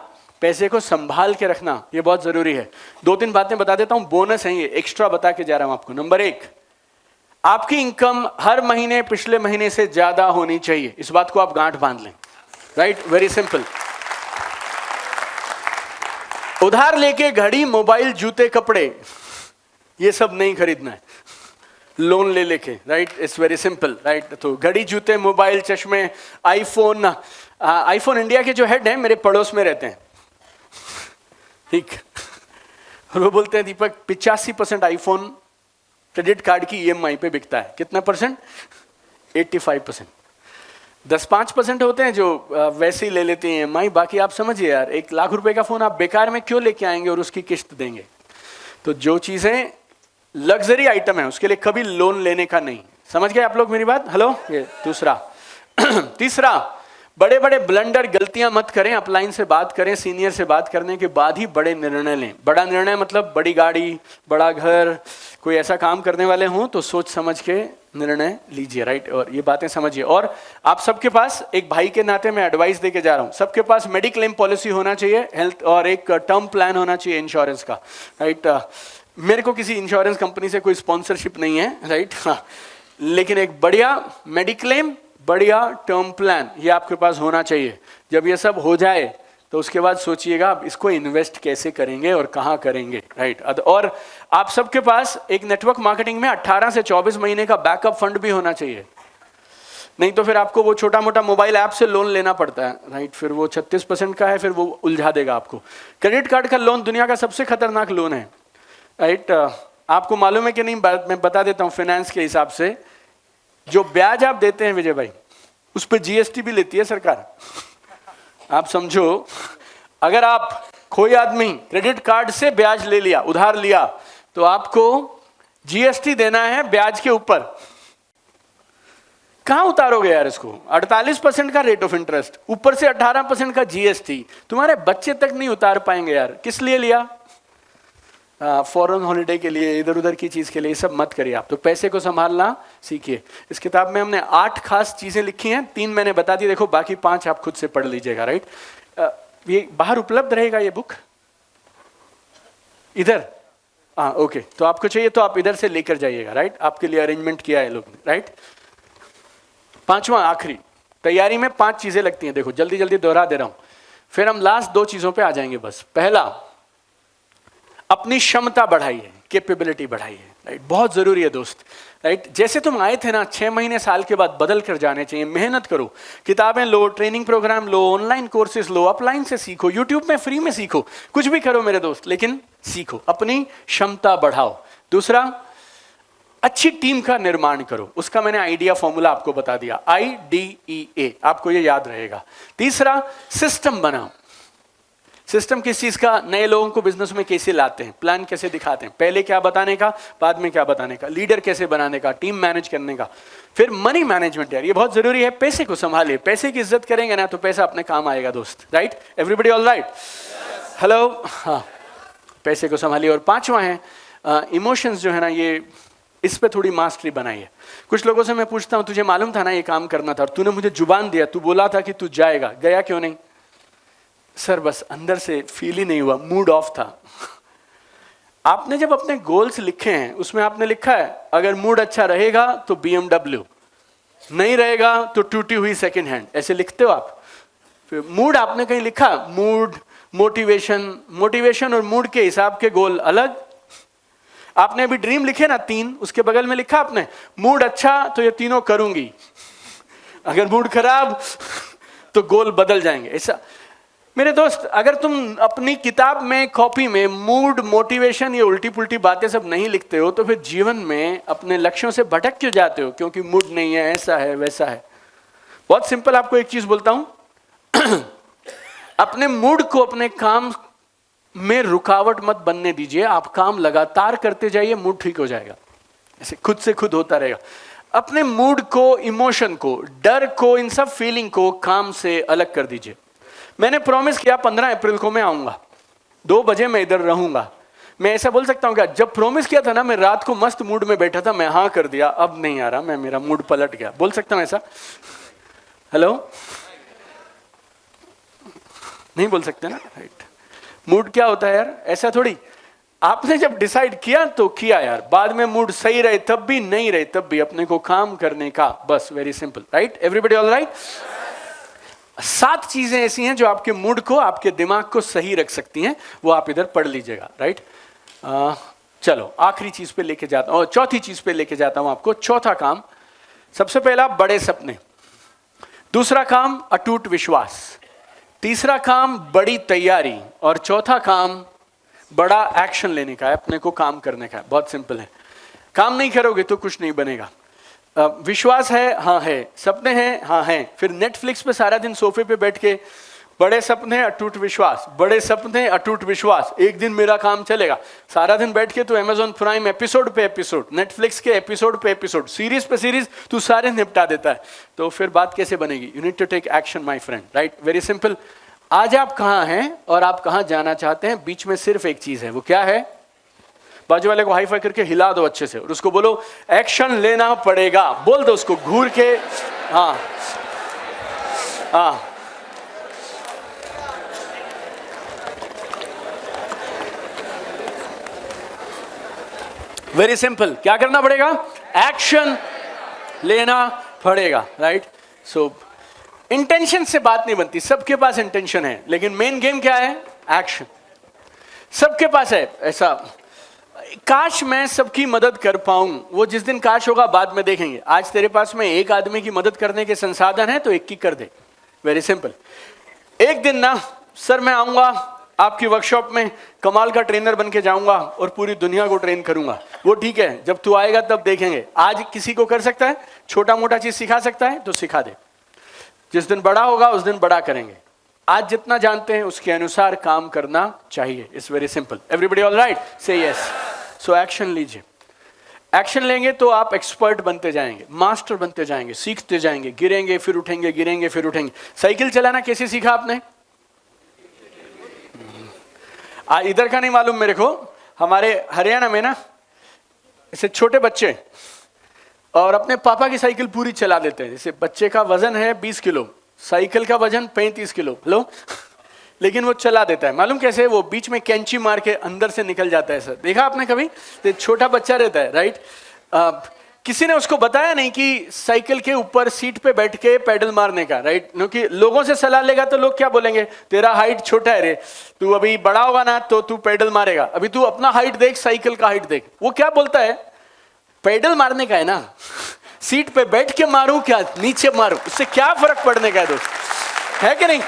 पैसे को संभाल के रखना, ये बहुत जरूरी है। 2-3 बातें बता देता हूं, बोनस है ये, एक्स्ट्रा बता के जा रहा हूं आपको। नंबर 1, आपकी इनकम हर महीने पिछले महीने से ज्यादा होनी चाहिए। इस बात को आप गांठ बांध लें, राइट, वेरी सिंपल। उधार लेके घड़ी, मोबाइल, जूते, कपड़े, ये सब नहीं खरीदना है लोन ले लेके, right. It's very simple, right. तो घड़ी, जूते, मोबाइल, चश्मे, आईफोन। आईफोन इंडिया के जो हेड हैं मेरे पड़ोस में रहते हैं, ठीक। और वो बोलते हैं, दीपक 85% आईफोन क्रेडिट कार्ड की ईएमआई पे बिकता है। कितना परसेंट? 85%। 10-5% होते हैं जो वैसे ही ले लेते हैं ईएमआई। बाकी आप समझिए यार, 1 लाख रुपए का फोन आप बेकार में क्यों लेके आएंगे और उसकी किस्त देंगे? तो जो चीजें लग्जरी आइटम है उसके लिए कभी लोन लेने का नहीं। समझ गए आप लोग मेरी बात? हेलो, ये दूसरा। तीसरा, बड़े बड़े ब्लंडर, गलतियां मत करें। अपलाइन से बात करें, सीनियर से बात करने के बाद ही बड़े निर्णय लें। बड़ा निर्णय मतलब बड़ी गाड़ी, बड़ा घर, कोई ऐसा काम करने वाले हों तो सोच समझ के निर्णय लीजिए, राइट। और ये बातें समझिए। और आप सबके पास, एक भाई के नाते मैं एडवाइस देके जा रहा हूं, सबके पास मेडिक्लेम पॉलिसी होना चाहिए, हेल्थ, और एक टर्म प्लान होना चाहिए इंश्योरेंस का, राइट। मेरे को किसी इंश्योरेंस कंपनी से कोई स्पॉन्सरशिप नहीं है, राइट, लेकिन एक बढ़िया मेडिक्लेम, बढ़िया टर्म प्लान, ये आपके पास होना चाहिए। जब ये सब हो जाए तो उसके बाद सोचिएगा आप इसको इन्वेस्ट कैसे करेंगे और कहाँ करेंगे, राइट। और आप सबके पास एक नेटवर्क मार्केटिंग में 18 से 24 महीने का बैकअप फंड भी होना चाहिए। नहीं तो फिर आपको वो छोटा मोटा मोबाइल ऐप से लोन लेना पड़ता है, राइट। फिर वो 36% का है, फिर वो उलझा देगा आपको। क्रेडिट कार्ड का लोन दुनिया का सबसे खतरनाक लोन है, राइट। आपको मालूम है कि नहीं, मैं बता देता हूँ। फाइनेंस के हिसाब से जो ब्याज आप देते हैं विजय भाई, उस पर जीएसटी भी लेती है सरकार। आप समझो, अगर आप, कोई आदमी क्रेडिट कार्ड से ब्याज ले लिया, उधार लिया, तो आपको जीएसटी देना है ब्याज के ऊपर। कहां उतारोगे यार इसको? 48% का रेट ऑफ इंटरेस्ट, ऊपर से 18% का जीएसटी। तुम्हारे बच्चे तक नहीं उतार पाएंगे यार। किस लिए लिया? फॉरेन हॉलिडे के लिए, इधर उधर की चीज के लिए। सब मत करिए आप। तो पैसे को संभालना सीखिए। इस किताब में हमने 8 खास चीजें लिखी हैं, 3 मैंने बता दी, देखो बाकी 5 आप खुद से पढ़ लीजिएगा, राइट। ये बाहर उपलब्ध रहेगा ये बुक, इधर, हाँ ओके। तो आपको चाहिए तो आप इधर से लेकर जाइएगा, राइट। आपके लिए अरेंजमेंट किया है लोग, राइट। 5वां आखिरी, तैयारी में 5 चीजें लगती हैं। देखो जल्दी जल्दी दोहरा दे रहा हूं, फिर हम लास्ट 2 चीजों पे आ जाएंगे बस। पहला, अपनी क्षमता बढ़ाइए, कैपेबिलिटी बढ़ाइए, राइट। बहुत जरूरी है दोस्त, राइट। जैसे तुम आए थे ना, 6 महीने साल के बाद बदल कर जाने चाहिए। मेहनत करो, किताबें लो, ट्रेनिंग प्रोग्राम लो, ऑनलाइन कोर्सेज लो, अपलाइन से सीखो, यूट्यूब में फ्री में सीखो, कुछ भी करो मेरे दोस्त, लेकिन सीखो, अपनी क्षमता बढ़ाओ। दूसरा, अच्छी टीम का निर्माण करो। उसका मैंने आइडिया फॉर्मूला आपको बता दिया, IDEA, आपको ये याद रहेगा। तीसरा, सिस्टम बनाओ। सिस्टम किस चीज का? नए लोगों को बिजनेस में कैसे लाते हैं, प्लान कैसे दिखाते हैं, पहले क्या बताने का, बाद में क्या बताने का, लीडर कैसे बनाने का, टीम मैनेज करने का। फिर मनी मैनेजमेंट यार, ये बहुत जरूरी है। पैसे को संभालिए, पैसे की इज्जत करेंगे ना तो पैसा अपने काम आएगा दोस्त, right? Everybody all right? Hello, हाँ, पैसे को संभालिए। और पांचवा है इमोशंस जो है ना, ये इस पे थोड़ी मास्टरी बनाई है। कुछ लोगों से मैं पूछता हूं, तुझे मालूम था ना ये काम करना था और तूने मुझे जुबान दिया, तू बोला था कि तू जाएगा, गया क्यों नहीं? सर बस अंदर से फील ही नहीं हुआ, मूड ऑफ था। आपने जब अपने गोल्स लिखे हैं उसमें आपने लिखा है अगर मूड अच्छा रहेगा तो BMW, नहीं रहेगा तो टूटी हुई सेकंड हैंड, ऐसे लिखते हो आप? फिर मूड आपने कहीं लिखा? मूड, मोटिवेशन और मूड के हिसाब के गोल अलग। आपने अभी ड्रीम लिखे ना 3, उसके बगल में लिखा आपने मूड अच्छा तो ये तीनों करूंगी, अगर मूड खराब तो गोल बदल जाएंगे। ऐसा मेरे दोस्त, अगर तुम अपनी किताब में, कॉपी में मूड, मोटिवेशन, ये उल्टी पुल्टी बातें सब नहीं लिखते हो तो फिर जीवन में अपने लक्ष्यों से भटक क्यों जाते हो? क्योंकि मूड नहीं है, ऐसा है, वैसा है। बहुत सिंपल, आपको एक चीज बोलता हूं अपने मूड को अपने काम में रुकावट मत बनने दीजिए। आप काम लगातार करते जाइए, मूड ठीक हो जाएगा, ऐसे खुद से खुद होता रहेगा। अपने मूड को, इमोशन को, डर को, इन सब फीलिंग को काम से अलग कर दीजिए। मैंने प्रॉमिस किया 15 अप्रैल को मैं आऊंगा, 2 बजे मैं इधर रहूंगा। मैं ऐसा बोल सकता हूँ क्या? जब प्रॉमिस किया था ना, मैं रात को मस्त मूड में बैठा था, मैं हाँ कर दिया, अब नहीं आ रहा, मैं, मेरा मूड पलट गया। बोल सकता हूँ ऐसा? हेलो, नहीं बोल सकते ना, राइट? मूड क्या होता है यार? ऐसा थोड़ी, आपने जब डिसाइड किया तो किया यार, बाद में मूड सही रहे तब भी, नहीं रहे तब भी, अपने को काम करने का, बस, very simple, right? Everybody all right? 7 चीजें ऐसी हैं जो आपके मूड को, आपके दिमाग को सही रख सकती हैं, वो आप इधर पढ़ लीजिएगा, राइट? चलो आखिरी चीज पे लेके जाता हूं, चौथी चीज पे लेके जाता हूं आपको। चौथा काम, सबसे पहला बड़े सपने, दूसरा काम अटूट विश्वास, तीसरा काम बड़ी तैयारी, और चौथा काम बड़ा एक्शन लेने का है, अपने को काम करने का है। बहुत सिंपल है, काम नहीं करोगे तो कुछ नहीं बनेगा। विश्वास है, हाँ है, सपने हैं, हाँ हैं, फिर नेटफ्लिक्स पे सारा दिन सोफे पे बैठ के बड़े सपने, अटूट विश्वास, बड़े सपने, अटूट विश्वास, एक दिन मेरा काम चलेगा। सारा दिन बैठ के तू अमेजॉन प्राइम एपिसोड पे एपिसोड, नेटफ्लिक्स के एपिसोड पे एपिसोड, सीरीज पे सीरीज तू सारे निपटा देता है, तो फिर बात कैसे बनेगी? You need to take action my friend, right? Very simple. आज आप कहाँ हैं और आप कहाँ जाना चाहते हैं, बीच में सिर्फ एक चीज है, वो क्या है? बाजू वाले को हाई फाई करके हिला दो अच्छे से और उसको बोलो एक्शन लेना पड़ेगा। बोल दो उसको घूर के, हाँ हाँ, वेरी सिंपल। क्या करना पड़ेगा? एक्शन लेना पड़ेगा, राइट? सो इंटेंशन से बात नहीं बनती, सबके पास इंटेंशन है, लेकिन मेन गेम क्या है? एक्शन। सबके पास है ऐसा, काश मैं सबकी मदद कर पाऊं, वो जिस दिन काश होगा बाद में देखेंगे। आज तेरे पास में एक आदमी की मदद करने के संसाधन है तो एक की कर दे, वेरी सिंपल। एक दिन ना सर मैं आऊंगा आपकी वर्कशॉप में, कमाल का ट्रेनर बन के जाऊंगा और पूरी दुनिया को ट्रेन करूंगा, वो ठीक है, जब तू आएगा तब देखेंगे। आज किसी को कर सकता है, छोटा मोटा चीज सिखा सकता है तो सिखा दे, जिस दिन बड़ा होगा उस दिन बड़ा करेंगे। आज जितना जानते हैं उसके अनुसार काम करना चाहिए, it's very simple. Everybody all right? से यस। सो एक्शन लीजिए, एक्शन लेंगे तो आप एक्सपर्ट बनते जाएंगे, मास्टर बनते जाएंगे, सीखते जाएंगे, गिरेंगे फिर उठेंगे, गिरेंगे फिर उठेंगे। साइकिल चलाना कैसे सीखा आपने? इधर का नहीं मालूम मेरे को, हमारे हरियाणा में ना ऐसे छोटे बच्चे और अपने पापा की साइकिल पूरी चला देते हैं। जैसे बच्चे का वजन है 20 किलो, साइकिल का वजन 35 किलो, हेलो, लेकिन वो चला देता है। मालूम कैसे? वो बीच में कैंची मार के अंदर से निकल जाता है। सर देखा आपने कभी? तो छोटा बच्चा रहता है, राइट? किसी ने उसको बताया नहीं कि साइकिल के ऊपर सीट पे बैठ के पैडल मारने का, राइट? क्योंकि लोगों से सलाह लेगा तो लोग क्या बोलेंगे, तेरा हाइट छोटा है रे, तू अभी बड़ा होगा ना तो तू पैडल मारेगा। अभी तू अपना हाइट देख, साइकिल का हाइट देख। वो क्या बोलता है, पैडल मारने का है ना, सीट पे बैठ के मारूं क्या नीचे मारूं, उससे क्या फर्क पड़ने का है दोस्त, है कि नहीं?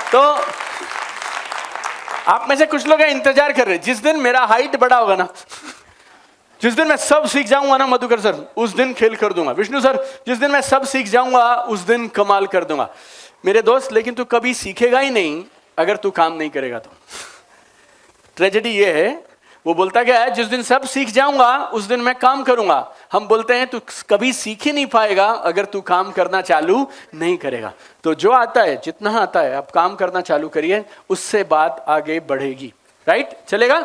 तो आप में से कुछ लोग इंतजार कर रहे, जिस दिन मेरा हाइट बड़ा होगा ना, जिस दिन मैं सब सीख जाऊंगा ना मधुकर सर, उस दिन खेल कर दूंगा। विष्णु सर, जिस दिन मैं सब सीख जाऊंगा उस दिन कमाल कर दूंगा। मेरे दोस्त, लेकिन तू कभी सीखेगा ही नहीं अगर तू काम नहीं करेगा तो। ट्रेजेडी ये है, वो बोलता क्या है, जिस दिन सब सीख जाऊंगा उस दिन मैं काम करूंगा। हम बोलते हैं तू कभी सीख ही नहीं पाएगा अगर तू काम करना चालू नहीं करेगा। तो जो आता है, जितना आता है, आप काम करना चालू करिए, उससे बात आगे बढ़ेगी। राइट, चलेगा?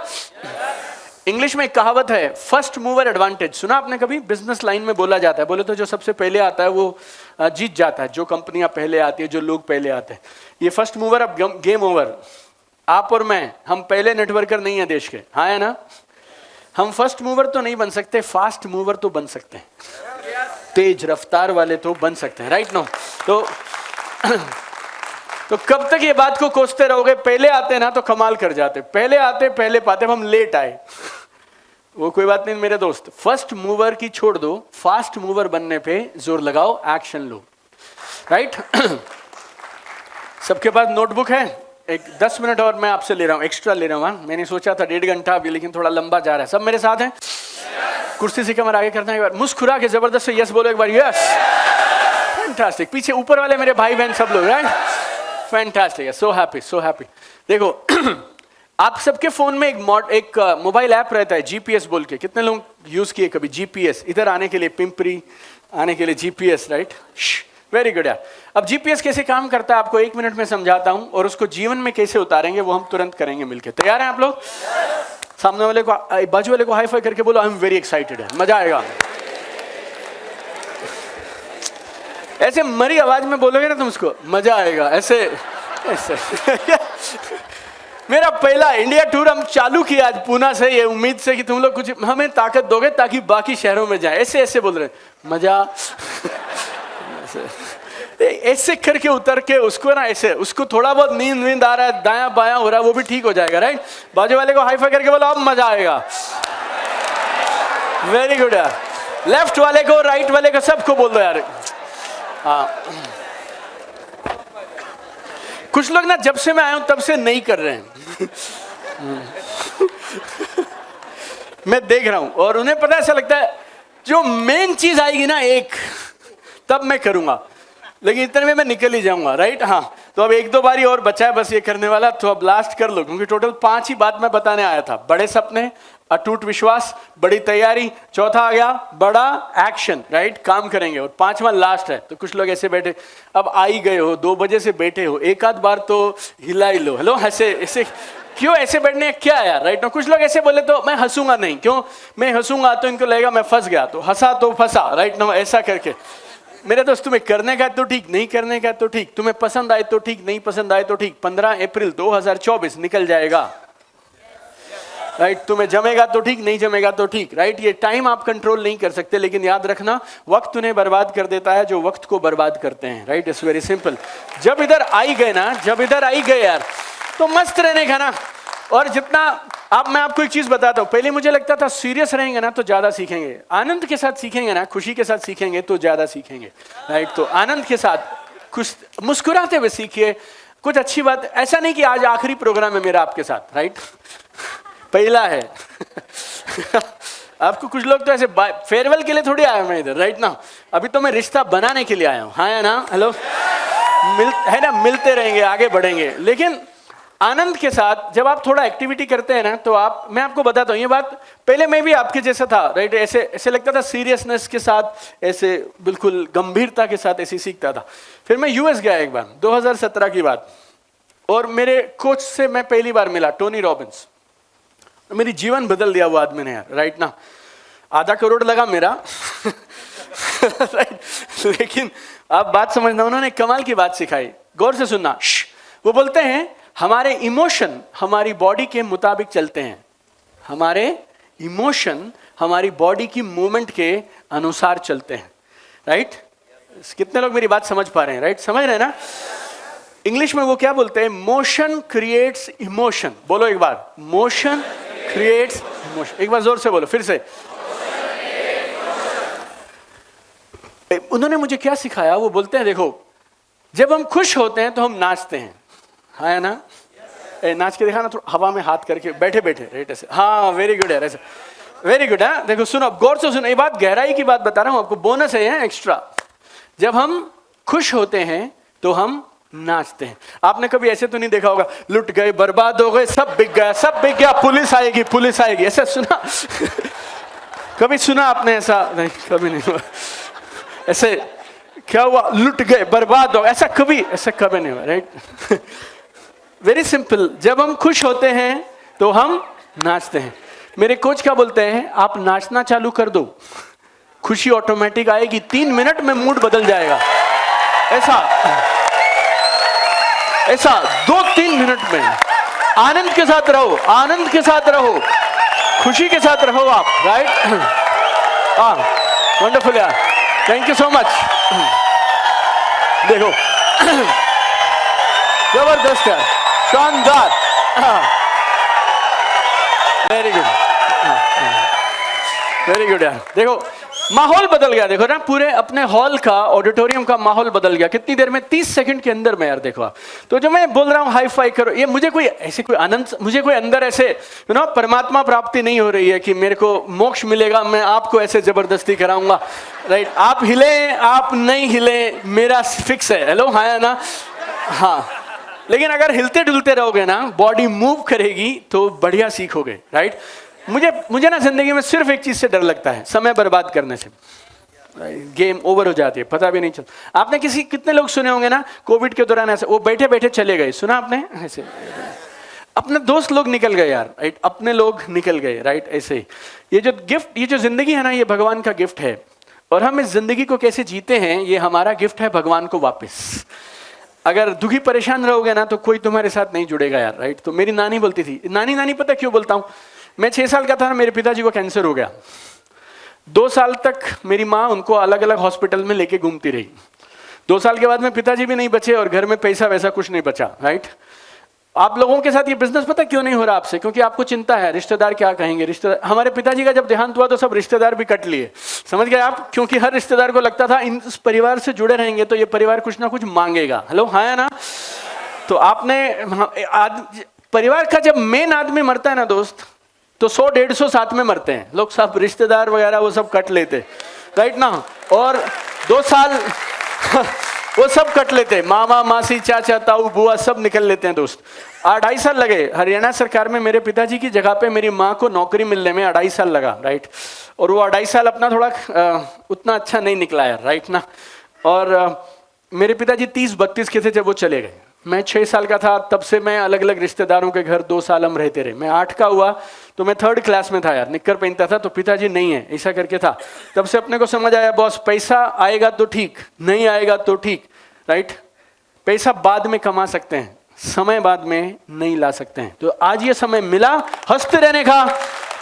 इंग्लिश में एक कहावत है, फर्स्ट मूवर एडवांटेज। सुना आपने कभी? बिजनेस लाइन में बोला जाता है, बोले तो जो सबसे पहले आता है वो जीत जाता है, जो कंपनियां पहले आती है, जो लोग पहले आते हैं। ये फर्स्ट मूवर, अब गेम ओवर। आप और मैं, हम पहले नेटवर्कर नहीं है देश के, हाँ है ना? हम फर्स्ट मूवर तो नहीं बन सकते, फास्ट मूवर तो बन सकते हैं, तेज रफ्तार वाले तो बन सकते हैं। Right no? तो कब तक ये बात को कोसते रहोगे? पहले आते ना तो कमाल कर जाते, पहले आते पहले पाते, हम लेट आए वो कोई बात नहीं मेरे दोस्त। फर्स्ट मूवर की छोड़ दो, फास्ट मूवर बनने पे जोर लगाओ, एक्शन लो। राइट? सबके पास नोटबुक है? एक 10 मिनट और मैं आपसे ले रहा हूँ, एक्स्ट्रा ले रहा हूँ। मैंने सोचा था 1.5 घंटा अभी, लेकिन थोड़ा लंबा जा रहा है। सब मेरे साथ हैं? कुर्सी से कमर आगे करना है, एक बार मुस्कुरा के जबरदस्त से यस बोलो एक बार, यस। फैंटास्टिक। पीछे ऊपर वाले मेरे भाई बहन सब लोग, right? Fantastic, so happy, so happy. देखो आप सबके फोन में एक मोबाइल ऐप रहता है, जीपीएस बोल के। कितने लोग यूज किए कभी जीपीएस? इधर आने के लिए पिंपरी, आने के लिए जीपीएस, राइट? वेरी गुड यार। अब जीपीएस कैसे काम करता है आपको 1 मिनट में समझाता हूं, और उसको जीवन में कैसे उतारेंगे वो हम तुरंत करेंगे मिलके। तैयार हैं आप लोग? सामने वाले को, बाजू वाले को हाई फाई करके बोलो, आई एम वेरी एक्साइटेड है, मजा आएगा। ऐसे मरी आवाज में बोलोगे ना तुम उसको, मजा आएगा, ऐसे ऐसे। मेरा पहला इंडिया टूर हम चालू किया आज पूना से, ये उम्मीद से कि तुम लोग कुछ हमें ताकत दोगे ताकि बाकी शहरों में जाए। ऐसे ऐसे बोल रहे, मजा ऐसे करके उतर के उसको ना, ऐसे उसको थोड़ा बहुत नींद आ रहा है, दाया बाया हो रहा है, वो भी ठीक हो जाएगा। राइट? बाजू वाले को हाई फाई करके बोलो, अब मजा आएगा। वेरी गुड यार। लेफ्ट वाले को, राइट वाले को, सबको बोल दो यार। हाँ, कुछ लोग ना जब से मैं आया हूं तब से नहीं कर रहे हैं। मैं देख रहा हूं, और उन्हें पता ऐसा लगता है जो मेन चीज आएगी ना एक, तब मैं करूंगा, लेकिन इतने में मैं निकल ही जाऊंगा। राइट? हाँ, तो अब 1-2 बारी और बचा है बस ये करने वाला, तो अब लास्ट कर लो, क्योंकि टोटल 5 ही बात मैं बताने आया था। बड़े सपने, अटूट विश्वास, बड़ी तैयारी, चौथा आ गया बड़ा एक्शन। राइट? काम करेंगे, और 5वां लास्ट है। तो कुछ लोग ऐसे बैठे, अब आ ही गए हो, 2 बजे से बैठे हो, एक आध बार तो हिला ही लो। हेलो, ऐसे ऐसे क्यों ऐसे बैठने, क्या यार? राइट? कुछ लोग ऐसे बोले तो मैं हंसूंगा नहीं, क्यों? मैं हंसूंगा तो इनको लगेगा मैं फंस गया, तो हंसा तो फंसा। Right no? ऐसा करके मेरे दोस्त, तुम्हें करने का तो ठीक, नहीं करने का तो ठीक, तुम्हें पसंद आए तो ठीक, नहीं पसंद आए तो ठीक, 15 अप्रैल 2024 निकल जाएगा। राइट? तुम्हें जमेगा तो ठीक, नहीं जमेगा तो ठीक। राइट? ये टाइम आप कंट्रोल नहीं कर सकते, लेकिन याद रखना, वक्त उन्हें बर्बाद कर देता है जो वक्त को बर्बाद करते हैं। राइट? It's very simple. जब इधर आई गए ना, जब इधर आई गए यार, तो मस्त रहने का ना। और जितना मैं आपको एक चीज बताता हूं, पहले मुझे लगता था सीरियस रहेंगे ना तो ज्यादा सीखेंगे, आनंद के साथ सीखेंगे ना, खुशी के साथ सीखेंगे तो ज्यादा सीखेंगे। राइट? तो आनंद के साथ, कुछ मुस्कुराते हुए सीखिए, कुछ अच्छी बात। ऐसा नहीं कि आज आखिरी प्रोग्राम है मेरा आपके साथ। राइट? पहला है। आपको कुछ लोग तो ऐसे फेयरवेल के लिए थोड़ी आया मैं इधर। राइट ना? अभी तो मैं रिश्ता बनाने के लिए आया हूं। हाँ है ना? हेलो, है ना? मिलते रहेंगे, आगे बढ़ेंगे। लेकिन आनंद के साथ जब आप थोड़ा एक्टिविटी करते हैं ना, तो मैं आपको बताता हूँ ये बात, पहले मैं भी आपके जैसा था। राइट? ऐसे लगता था, सीरियसनेस के साथ, ऐसे बिल्कुल गंभीरता के साथ ऐसे सीखता था। फिर मैं यूएस गया एक बार, 2017 की बात, और मेरे कोच से मैं पहली बार मिला, टोनी रॉबिन्स। मेरी जीवन बदल दिया वो आदमी ने यार। राइट ना? आधा करोड़ लगा मेरा। राइट? लेकिन आप बात समझना, उन्होंने कमाल की बात सिखाई, गौर से सुनना। वो बोलते हैं हमारे इमोशन हमारी बॉडी के मुताबिक चलते हैं, हमारे इमोशन हमारी बॉडी की मूवमेंट के अनुसार चलते हैं। राइट? कितने लोग मेरी बात समझ पा रहे हैं? राइट? समझ रहे हैं ना? इंग्लिश में वो क्या बोलते हैं? Motion creates emotion. बोलो एक बार, मोशन क्रिएट्स इमोशन। एक बार जोर से बोलो, फिर से। उन्होंने मुझे क्या सिखाया? वो बोलते हैं देखो, जब हम खुश होते हैं तो हम नाचते हैं। हाँ ना? नाच के दिखा ना, थोड़ा हवा में हाथ करके, बैठे बैठे। राइट? ऐसे। हाँ, वेरी गुड है, ऐसे। वेरी गुड है। देखो सुनो, गौर से सुनो, ये बात गहराई की बात बता रहा हूं आपको, बोनस है एक्स्ट्रा। जब हम खुश होते हैं तो हम नाचते हैं। आपने कभी ऐसे तो नहीं देखा होगा, लुट गए, बर्बाद हो गए, सब बिक गया, सब बिक गया, पुलिस आएगी, पुलिस आएगी, ऐसा सुना? कभी सुना आपने ऐसा? नहीं, कभी नहीं हुआ ऐसे। क्या हुआ? लुट गए, बर्बाद हो, ऐसा कभी नहीं हुआ, राइट? वेरी सिंपल, जब हम खुश होते हैं तो हम नाचते हैं। मेरे कोच क्या बोलते हैं, आप नाचना चालू कर दो, खुशी ऑटोमेटिक आएगी, 3 मिनट में मूड बदल जाएगा। ऐसा 2-3 मिनट में आनंद के साथ रहो, आनंद के साथ रहो, खुशी के साथ रहो आप, राइट? हाँ, वंडरफुल यार, थैंक यू सो मच। देखो जबरदस्त यार, शानदार, वेरी गुड, वेरी गुड यार। देखो माहौल बदल गया, देखो ना, पूरे अपने हॉल का, ऑडिटोरियम का माहौल बदल गया कितनी देर में, 30 सेकंड के अंदर में यार। देखो आप, तो जो मैं बोल रहा हूँ हाई फाई करो, ये मुझे कोई ऐसी कोई आनंद, मुझे कोई अंदर ऐसे परमात्मा प्राप्ति नहीं हो रही है कि मेरे को मोक्ष मिलेगा, मैं आपको ऐसे जबरदस्ती कराऊंगा, राइट? आप हिले, आप नहीं हिले, मेरा फिक्स है। हेलो, हाँ ना? हाँ, लेकिन अगर हिलते डुलते रहोगे ना, बॉडी मूव करेगी तो बढ़िया सीखोगे, राइट? मुझे ना जिंदगी में सिर्फ एक चीज से डर लगता है, समय बर्बाद करने से। गेम ओवर हो जाती है, पता भी नहीं चलता। आपने कितने लोग सुने होंगे ना, कोविड के दौरान ऐसे वो बैठे बैठे चले गए, सुना आपने? ऐसे अपने दोस्त लोग निकल गए यार, राइट? अपने लोग निकल गए, राइट? ऐसे ही ये जो गिफ्ट, ये जो जिंदगी है ना, ये भगवान का गिफ्ट है, और हम इस जिंदगी को कैसे जीते हैं, ये हमारा गिफ्ट है भगवान को वापस। अगर दुखी परेशान रहोगे ना, तो कोई तुम्हारे साथ नहीं जुड़ेगा यार, राइट? तो मेरी नानी बोलती थी, नानी पता क्यों बोलता हूँ, मैं 6 साल का था ना, मेरे पिताजी को कैंसर हो गया। 2 साल तक मेरी माँ उनको अलग अलग हॉस्पिटल में लेके घूमती रही। 2 साल के बाद में पिताजी भी नहीं बचे और घर में पैसा वैसा कुछ नहीं बचा, राइट? आप लोगों के साथ ये बिजनेस पता क्यों नहीं हो रहा आपसे? क्योंकि आपको चिंता है, रिश्तेदार क्या कहेंगे। रिश्तेदार, हमारे पिताजी का जब देहांत हुआ तो सब रिश्तेदार भी कट लिए, समझ गए आप? क्योंकि हर रिश्तेदार को लगता था इस परिवार से जुड़े रहेंगे तो ये परिवार कुछ ना कुछ मांगेगा। हेलो, हाँ है ना? तो आपने परिवार का जब मेन आदमी मरता है ना दोस्त, तो 100-150 साथ में मरते हैं लोग, सब रिश्तेदार वगैरह वो सब कट लेते, राइट ना? और 2 साल वो सब कट लेते, मामा मासी चाचा ताऊ बुआ सब निकल लेते हैं दोस्त। 2.5 साल लगे हरियाणा सरकार में मेरे पिताजी की जगह पे मेरी माँ को नौकरी मिलने में 2.5 साल लगा, राइट? और वो 2.5 साल अपना थोड़ा उतना अच्छा नहीं निकला यार, राइट ना? और मेरे पिताजी 30-32 के थे जब वो चले गए। मैं 6 साल का था, तब से मैं अलग अलग रिश्तेदारों के घर 2 साल हम रहते रहे। मैं 8 का हुआ तो मैं 3rd क्लास में था यार, निक्कर पहनता था, तो पिताजी नहीं है, ऐसा करके था। तब से अपने को समझ आया, बॉस पैसा आएगा तो ठीक, नहीं आएगा तो ठीक, राइट? पैसा बाद में कमा सकते हैं, समय बाद में नहीं ला सकते हैं। तो आज ये समय मिला हंसते रहने का,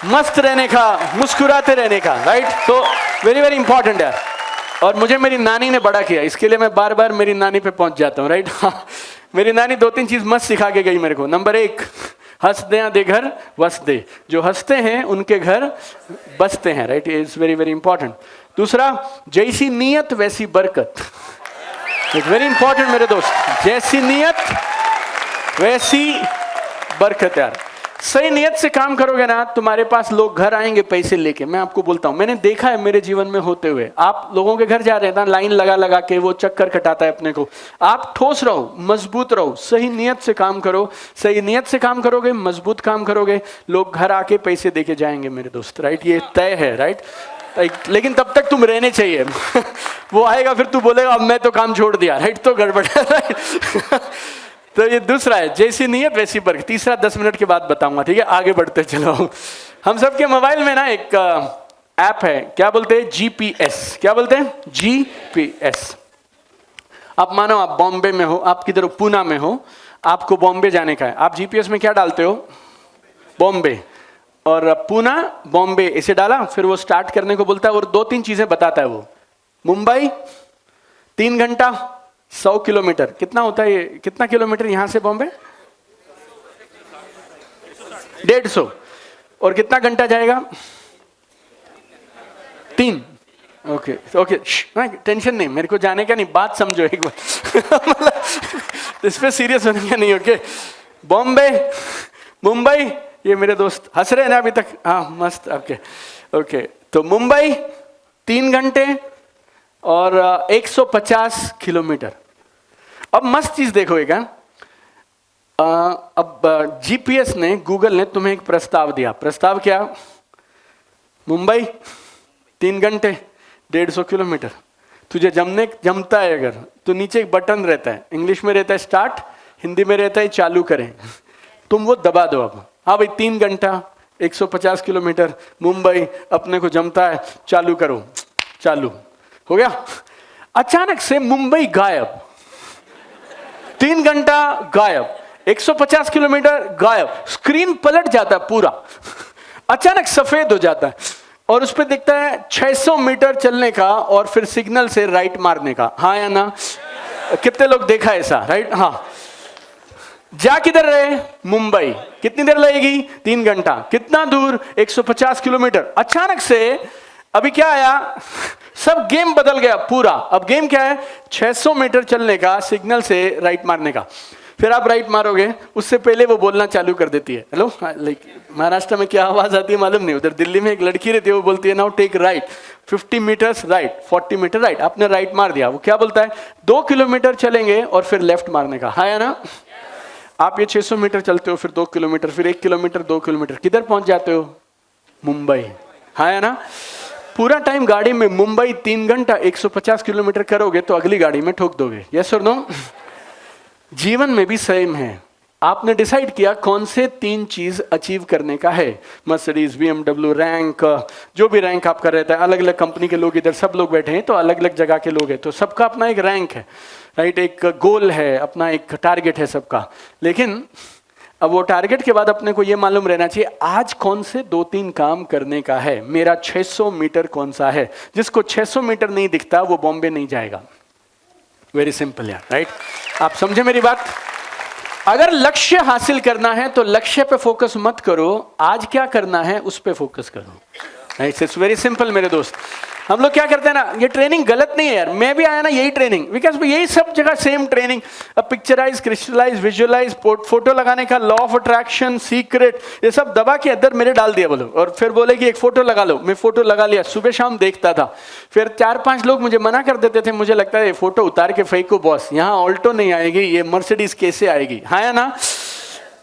मस्त रहने का, मुस्कुराते रहने का, राइट? तो वेरी वेरी इंपॉर्टेंट है। और मुझे मेरी नानी ने बड़ा किया, इसके लिए मैं बार बार मेरी नानी पे पहुंच जाता हूँ, राइट? मेरी नानी 2-3 चीज मस्त सिखा के गई मेरे को। नंबर 1, हंस दे घर वस दे, जो हंसते हैं उनके घर बसते हैं, right? Is very very important. दूसरा, जैसी नीयत वैसी बरकत, इट्स वेरी इंपॉर्टेंट मेरे दोस्त। जैसी नीयत वैसी बरकत यार। सही नियत से काम करोगे ना, तुम्हारे पास लोग घर आएंगे पैसे लेके। मैं आपको बोलता हूँ, मैंने देखा है मेरे जीवन में होते हुए। आप लोगों के घर जा रहे हैं ना, लाइन लगा लगा के वो चक्कर कटाता है अपने को। आप ठोस रहो, मजबूत रहो, सही नियत से काम करो। सही नियत से काम करोगे, मजबूत काम करोगे, लोग घर आके पैसे देके जाएंगे मेरे दोस्त, राइट? ये तय है, राइट? लेकिन तब तक तुम रहने चाहिए। वो आएगा फिर तू बोलेगा अब मैं तो काम छोड़ दिया, राइट? तो गड़बड़ है, राइट? तो ये दूसरा है, जैसी नीयत वैसी बरकत। तीसरा 10 मिनट के बाद बताऊंगा, ठीक है? आगे बढ़ते चलो। हम सबके मोबाइल में ना एक ऐप है, क्या बोलते हैं? GPS। क्या बोलते हैं? GPS। आप मानो आप बॉम्बे में हो, आप किधर हो? पूना में हो, आपको बॉम्बे जाने का है। आप GPS में क्या डालते हो? बॉम्बे। और पूना बॉम्बे इसे डाला, फिर वो स्टार्ट करने को बोलता है और 2-3 चीजें बताता है वो। मुंबई 3 घंटा 100 किलोमीटर, कितना होता है ये? कितना किलोमीटर यहां से बॉम्बे? 150। और कितना घंटा जाएगा? 3। ओके ओके, टेंशन नहीं, मेरे को जाने का नहीं, बात समझो एक बार। मतलब इस पे सीरियस होने का नहीं। ओके, बॉम्बे मुंबई, ये मेरे दोस्त हंस रहे हैं ना अभी तक? हाँ मस्त। ओके ओके, तो मुंबई 3 घंटे और 150 किलोमीटर। अब मस्त चीज देखो एक है, अब जीपीएस ने, गूगल ने तुम्हें एक प्रस्ताव दिया। प्रस्ताव क्या? मुंबई 3 घंटे 150 किलोमीटर। तुझे जमता है अगर, तो नीचे एक बटन रहता है, इंग्लिश में रहता है स्टार्ट, हिंदी में रहता है चालू करें, तुम वो दबा दो। अब हाँ भाई 3 घंटा 150 किलोमीटर मुंबई, अपने को जमता है, चालू करो। चालू हो गया। अचानक से मुंबई गायब, 3 घंटा गायब, 150 किलोमीटर गायब, स्क्रीन पलट जाता है पूरा, अचानक सफेद हो जाता है और उस पर दिखता है 600 मीटर चलने का और फिर सिग्नल से राइट मारने का। हाँ या ना? कितने लोग देखा ऐसा? राइट, हाँ। जा किधर रहे? मुंबई। कितनी देर लगेगी? 3 घंटा। कितना दूर? 150 किलोमीटर। अचानक से अभी क्या आया? सब गेम बदल गया पूरा। अब गेम क्या है? 600 मीटर चलने का, सिग्नल से राइट मारने का। फिर आप राइट मारोगे, उससे पहले वो बोलना चालू कर देती है, हेलो। लाइक महाराष्ट्र में क्या आवाज आती है मालूम नहीं, उधर दिल्ली में एक लड़की रहती है, वो बोलती है now take right 50 meters right, 40 meter right. आपने राइट मार दिया, वो क्या बोलता है? 2 किलोमीटर चलेंगे और फिर लेफ्ट मारने का। हाँ या ना? आप ये 600 मीटर चलते हो, फिर 2 किलोमीटर, फिर 1 किलोमीटर, 2 किलोमीटर, किधर पहुंच जाते हो? मुंबई। हाँ या ना? पूरा टाइम गाड़ी में मुंबई 3 घंटा 150 किलोमीटर करोगे तो अगली गाड़ी में ठोक दोगे। यस और नो? जीवन में भी सेम है। आपने डिसाइड किया कौन से 3 चीज अचीव करने का है, मर्सिडीज, बीएमडब्ल्यू, रैंक, जो भी रैंक आपका रहता है, अलग अलग कंपनी के लोग इधर सब लोग बैठे हैं, तो अलग अलग जगह के लोग हैं, तो सबका अपना एक रैंक है, राइट, एक गोल है, अपना एक टारगेट है सबका। लेकिन अब वो टारगेट के बाद अपने को ये मालूम रहना चाहिए आज कौन से 2-3 काम करने का है। मेरा 600 मीटर कौन सा है? जिसको 600 मीटर नहीं दिखता वो बॉम्बे नहीं जाएगा। वेरी सिंपल यार, राइट? आप समझे मेरी बात? अगर लक्ष्य हासिल करना है तो लक्ष्य पे फोकस मत करो, आज क्या करना है उस पे फोकस करो। इट्स वेरी सिंपल मेरे दोस्त। हम लोग क्या करते हैं ना, ये ट्रेनिंग गलत नहीं है यार, मैं भी आया ना यही ट्रेनिंग, बिकॉज यही सब जगह same training, picturize, crystallize, visualize, photo लगाने का, लॉ ऑफ अट्रैक्शन, सीक्रेट, ये सब दबा के अंदर मेरे डाल दिया बोलो, और फिर बोले कि एक फोटो लगा लो। मैं फोटो लगा लिया, सुबह शाम देखता था, फिर 4-5 लोग मुझे मना कर देते थे, मुझे लगता है ये फोटो उतार के फेंको बॉस, यहाँ ऑल्टो नहीं आएगी, ये मर्सिडीज कैसे आएगी? हाँ या ना?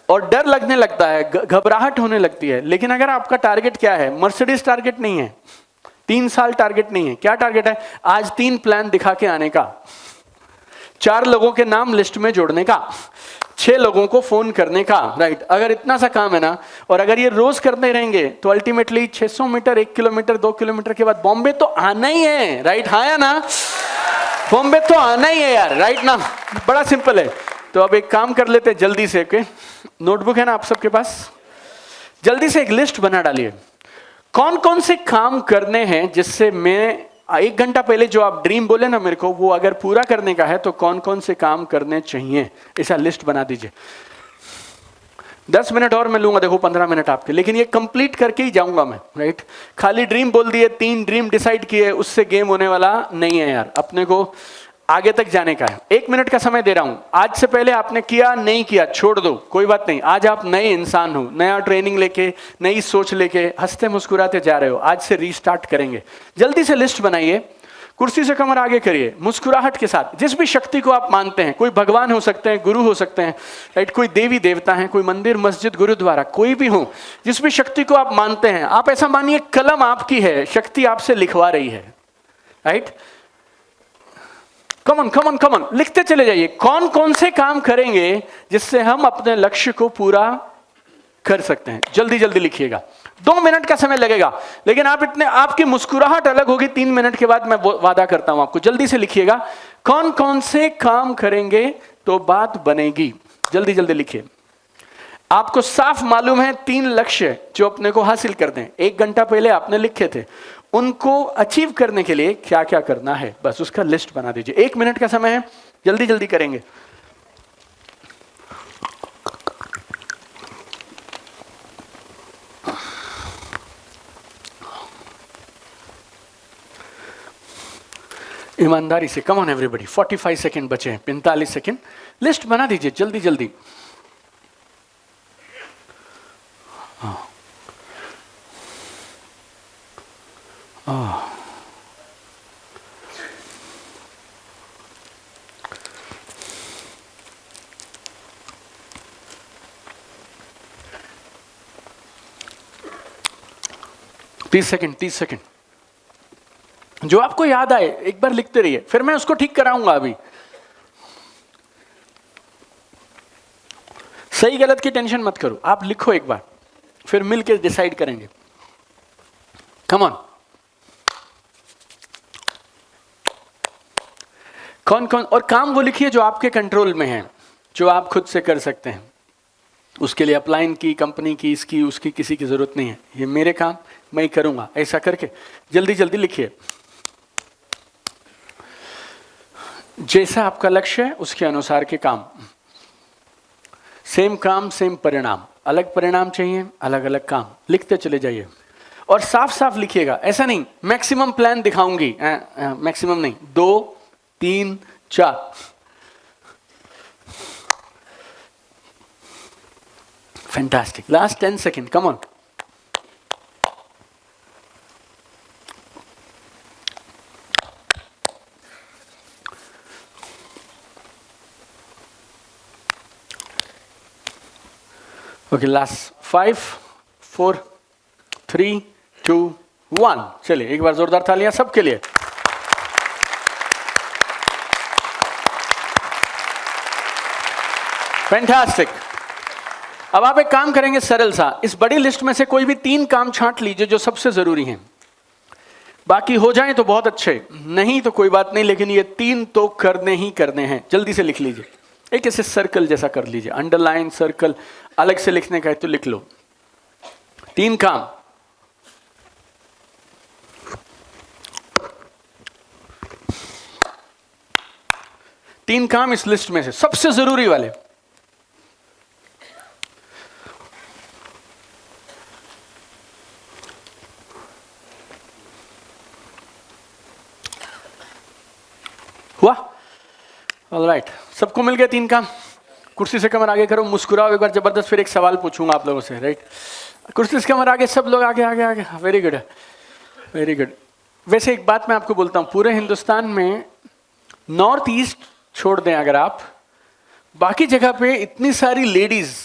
और डर लगने लगता है, घबराहट होने लगती है। लेकिन अगर आपका टारगेट क्या है? मर्सिडीज टारगेट नहीं है, 3 साल टारगेट नहीं है, क्या टारगेट है? आज 3 प्लान दिखा के आने का, 4 लोगों के नाम लिस्ट में जोड़ने का, 6 लोगों को फोन करने का, राइट? अगर इतना सा काम है ना, और अगर ये रोज करते रहेंगे तो अल्टीमेटली 600 मीटर, 1 किलोमीटर, 2 किलोमीटर के बाद बॉम्बे तो आना ही है, राइट? हाँ या ना? बॉम्बे तो आना ही है यार, राइट ना? बड़ा सिंपल है। तो अब एक काम कर लेते हैं जल्दी से, ओके? नोटबुक है ना आप सबके पास? जल्दी से एक लिस्ट बना डालिए, कौन कौन से काम करने हैं जिससे मैं 1 घंटा पहले जो आप ड्रीम बोले ना मेरे को, वो अगर पूरा करने का है तो कौन कौन से काम करने चाहिए, ऐसा लिस्ट बना दीजिए। 10 मिनट और मैं लूंगा, देखो 15 मिनट आपके, लेकिन ये कंप्लीट करके ही जाऊंगा मैं, राइट? खाली ड्रीम बोल दिए, 3 ड्रीम डिसाइड किए, उससे गेम होने वाला नहीं है यार। अपने को आगे तक जाने का है। 1 मिनट का समय दे रहा हूं, आज से पहले आपने किया नहीं किया छोड़ दो, कोई बात नहीं। आज आप नए इंसान हो, नया ट्रेनिंग लेके, नई सोच लेके, हंसते मुस्कुराते जा रहे हो। आज से रीस्टार्ट करेंगे। जल्दी से लिस्ट बनाइए, कुर्सी से कमर आगे करिए, मुस्कुराहट के साथ। जिस भी शक्ति को आप मानते हैं, कोई भगवान हो सकते हैं, गुरु हो सकते हैं, राइट? कोई देवी देवता है, कोई मंदिर, मस्जिद, गुरुद्वारा, कोई भी हो, जिस भी शक्ति को आप मानते हैं, आप ऐसा मानिए कलम आपकी है, शक्ति आपसे लिखवा रही है, राइट? कमन कमन कमन लिखते चले जाइए, कौन कौन से काम करेंगे जिससे हम अपने लक्ष्य को पूरा कर सकते हैं। जल्दी जल्दी लिखिएगा, 2 मिनट का समय लगेगा, लेकिन आपकी मुस्कुराहट अलग होगी 3 मिनट के बाद, मैं वादा करता हूं आपको। जल्दी से लिखिएगा, कौन कौन से काम करेंगे तो बात बनेगी। जल्दी जल्दी लिखिए। आपको साफ मालूम है 3 लक्ष्य जो अपने को हासिल करते हैं, 1 घंटा पहले आपने लिखे थे, उनको अचीव करने के लिए क्या क्या करना है, बस उसका लिस्ट बना दीजिए। 1 मिनट का समय है, जल्दी जल्दी करेंगे। ईमानदारी से, कम ऑन एवरीबॉडी, 45 सेकंड बचे हैं, 45 सेकंड, लिस्ट बना दीजिए जल्दी जल्दी। 30 सेकंड जो आपको याद आए एक बार लिखते रहिए, फिर मैं उसको ठीक कराऊंगा। अभी सही गलत की टेंशन मत करो, आप लिखो एक बार, फिर मिलके डिसाइड करेंगे। Come on. कौन कौन, और काम वो लिखिए जो आपके कंट्रोल में है, जो आप खुद से कर सकते हैं। उसके लिए अपलाइन की, कंपनी की, इसकी उसकी किसी की जरूरत नहीं है। ये मेरे काम मैं ही करूंगा, ऐसा करके जल्दी जल्दी लिखिए। जैसा आपका लक्ष्य है उसके अनुसार के काम। सेम काम सेम परिणाम, अलग परिणाम चाहिए, अलग अलग काम। लिखते चले जाइए और साफ साफ लिखिएगा। ऐसा नहीं मैक्सिमम प्लान दिखाऊंगी, मैक्सिमम नहीं, 2 3 4। Fantastic. Last 10 second, come on. Okay, last 5 4 3 2 1। चलिए एक बार जोरदार तालियां सबके लिए। फैंटास्टिक। अब आप एक काम करेंगे सरल सा, इस बड़ी लिस्ट में से कोई भी 3 काम छांट लीजिए जो सबसे जरूरी हैं। बाकी हो जाए तो बहुत अच्छे, नहीं तो कोई बात नहीं, लेकिन ये 3 तो करने ही करने हैं। जल्दी से लिख लीजिए, एक ऐसे सर्कल जैसा कर लीजिए, अंडरलाइन सर्कल। अलग से लिखने का है तो लिख लो। 3 काम। तीन काम इस लिस्ट में से सबसे जरूरी वाले। हुआ? ऑलराइट, सबको मिल गया 3 काम। कुर्सी से कमर आगे करो, मुस्कुराओ एक बार जबरदस्त, फिर एक सवाल पूछूंगा आप लोगों से। राइट, कुर्सी से कमर आगे, सब लोग आगे आगे आगे। Very good, very good. वैसे एक बात मैं आपको बोलता हूं, पूरे हिंदुस्तान में नॉर्थ ईस्ट छोड़ दें अगर आप, बाकी जगह पे इतनी सारी लेडीज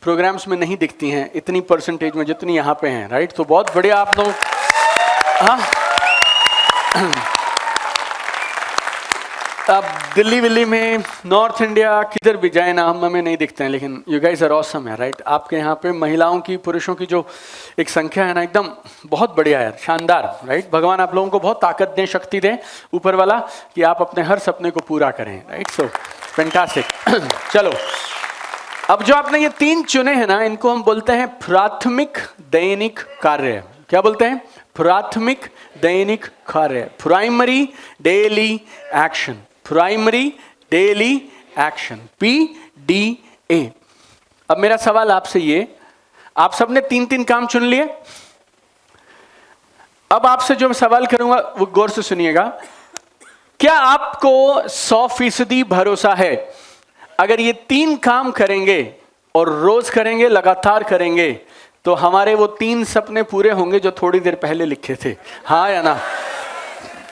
प्रोग्राम्स में नहीं दिखती हैं इतनी परसेंटेज में जितनी यहाँ पे हैं। राइट, तो बहुत बढ़िया आप लोग। हाँ, अब दिल्ली विल्ली में, नॉर्थ इंडिया किधर भी जाए ना, हम हमें नहीं दिखते हैं, लेकिन यू गाइस आर ऑसम है। राइट, आपके यहाँ पे महिलाओं की, पुरुषों की जो एक संख्या है ना, एकदम बहुत बढ़िया है, शानदार। राइट, भगवान आप लोगों को बहुत ताकत दें, शक्ति दें ऊपर वाला, कि आप अपने हर सपने को पूरा करें। राइट, सो फैंटास्टिक। चलो, अब जो आपने ये 3 चुने हैं ना, इनको हम बोलते हैं प्राथमिक दैनिक कार्य। क्या बोलते हैं? प्राथमिक दैनिक कार्य, primary daily action. Primary daily action, PDA। अब मेरा सवाल आपसे ये, आप सबने 3 काम चुन लिए। अब आपसे जो मैं सवाल करूंगा वो गौर से सुनिएगा। क्या आपको 100% भरोसा है अगर ये 3 काम करेंगे और रोज करेंगे, लगातार करेंगे, तो हमारे वो 3 सपने पूरे होंगे जो थोड़ी देर पहले लिखे थे? हाँ या ना?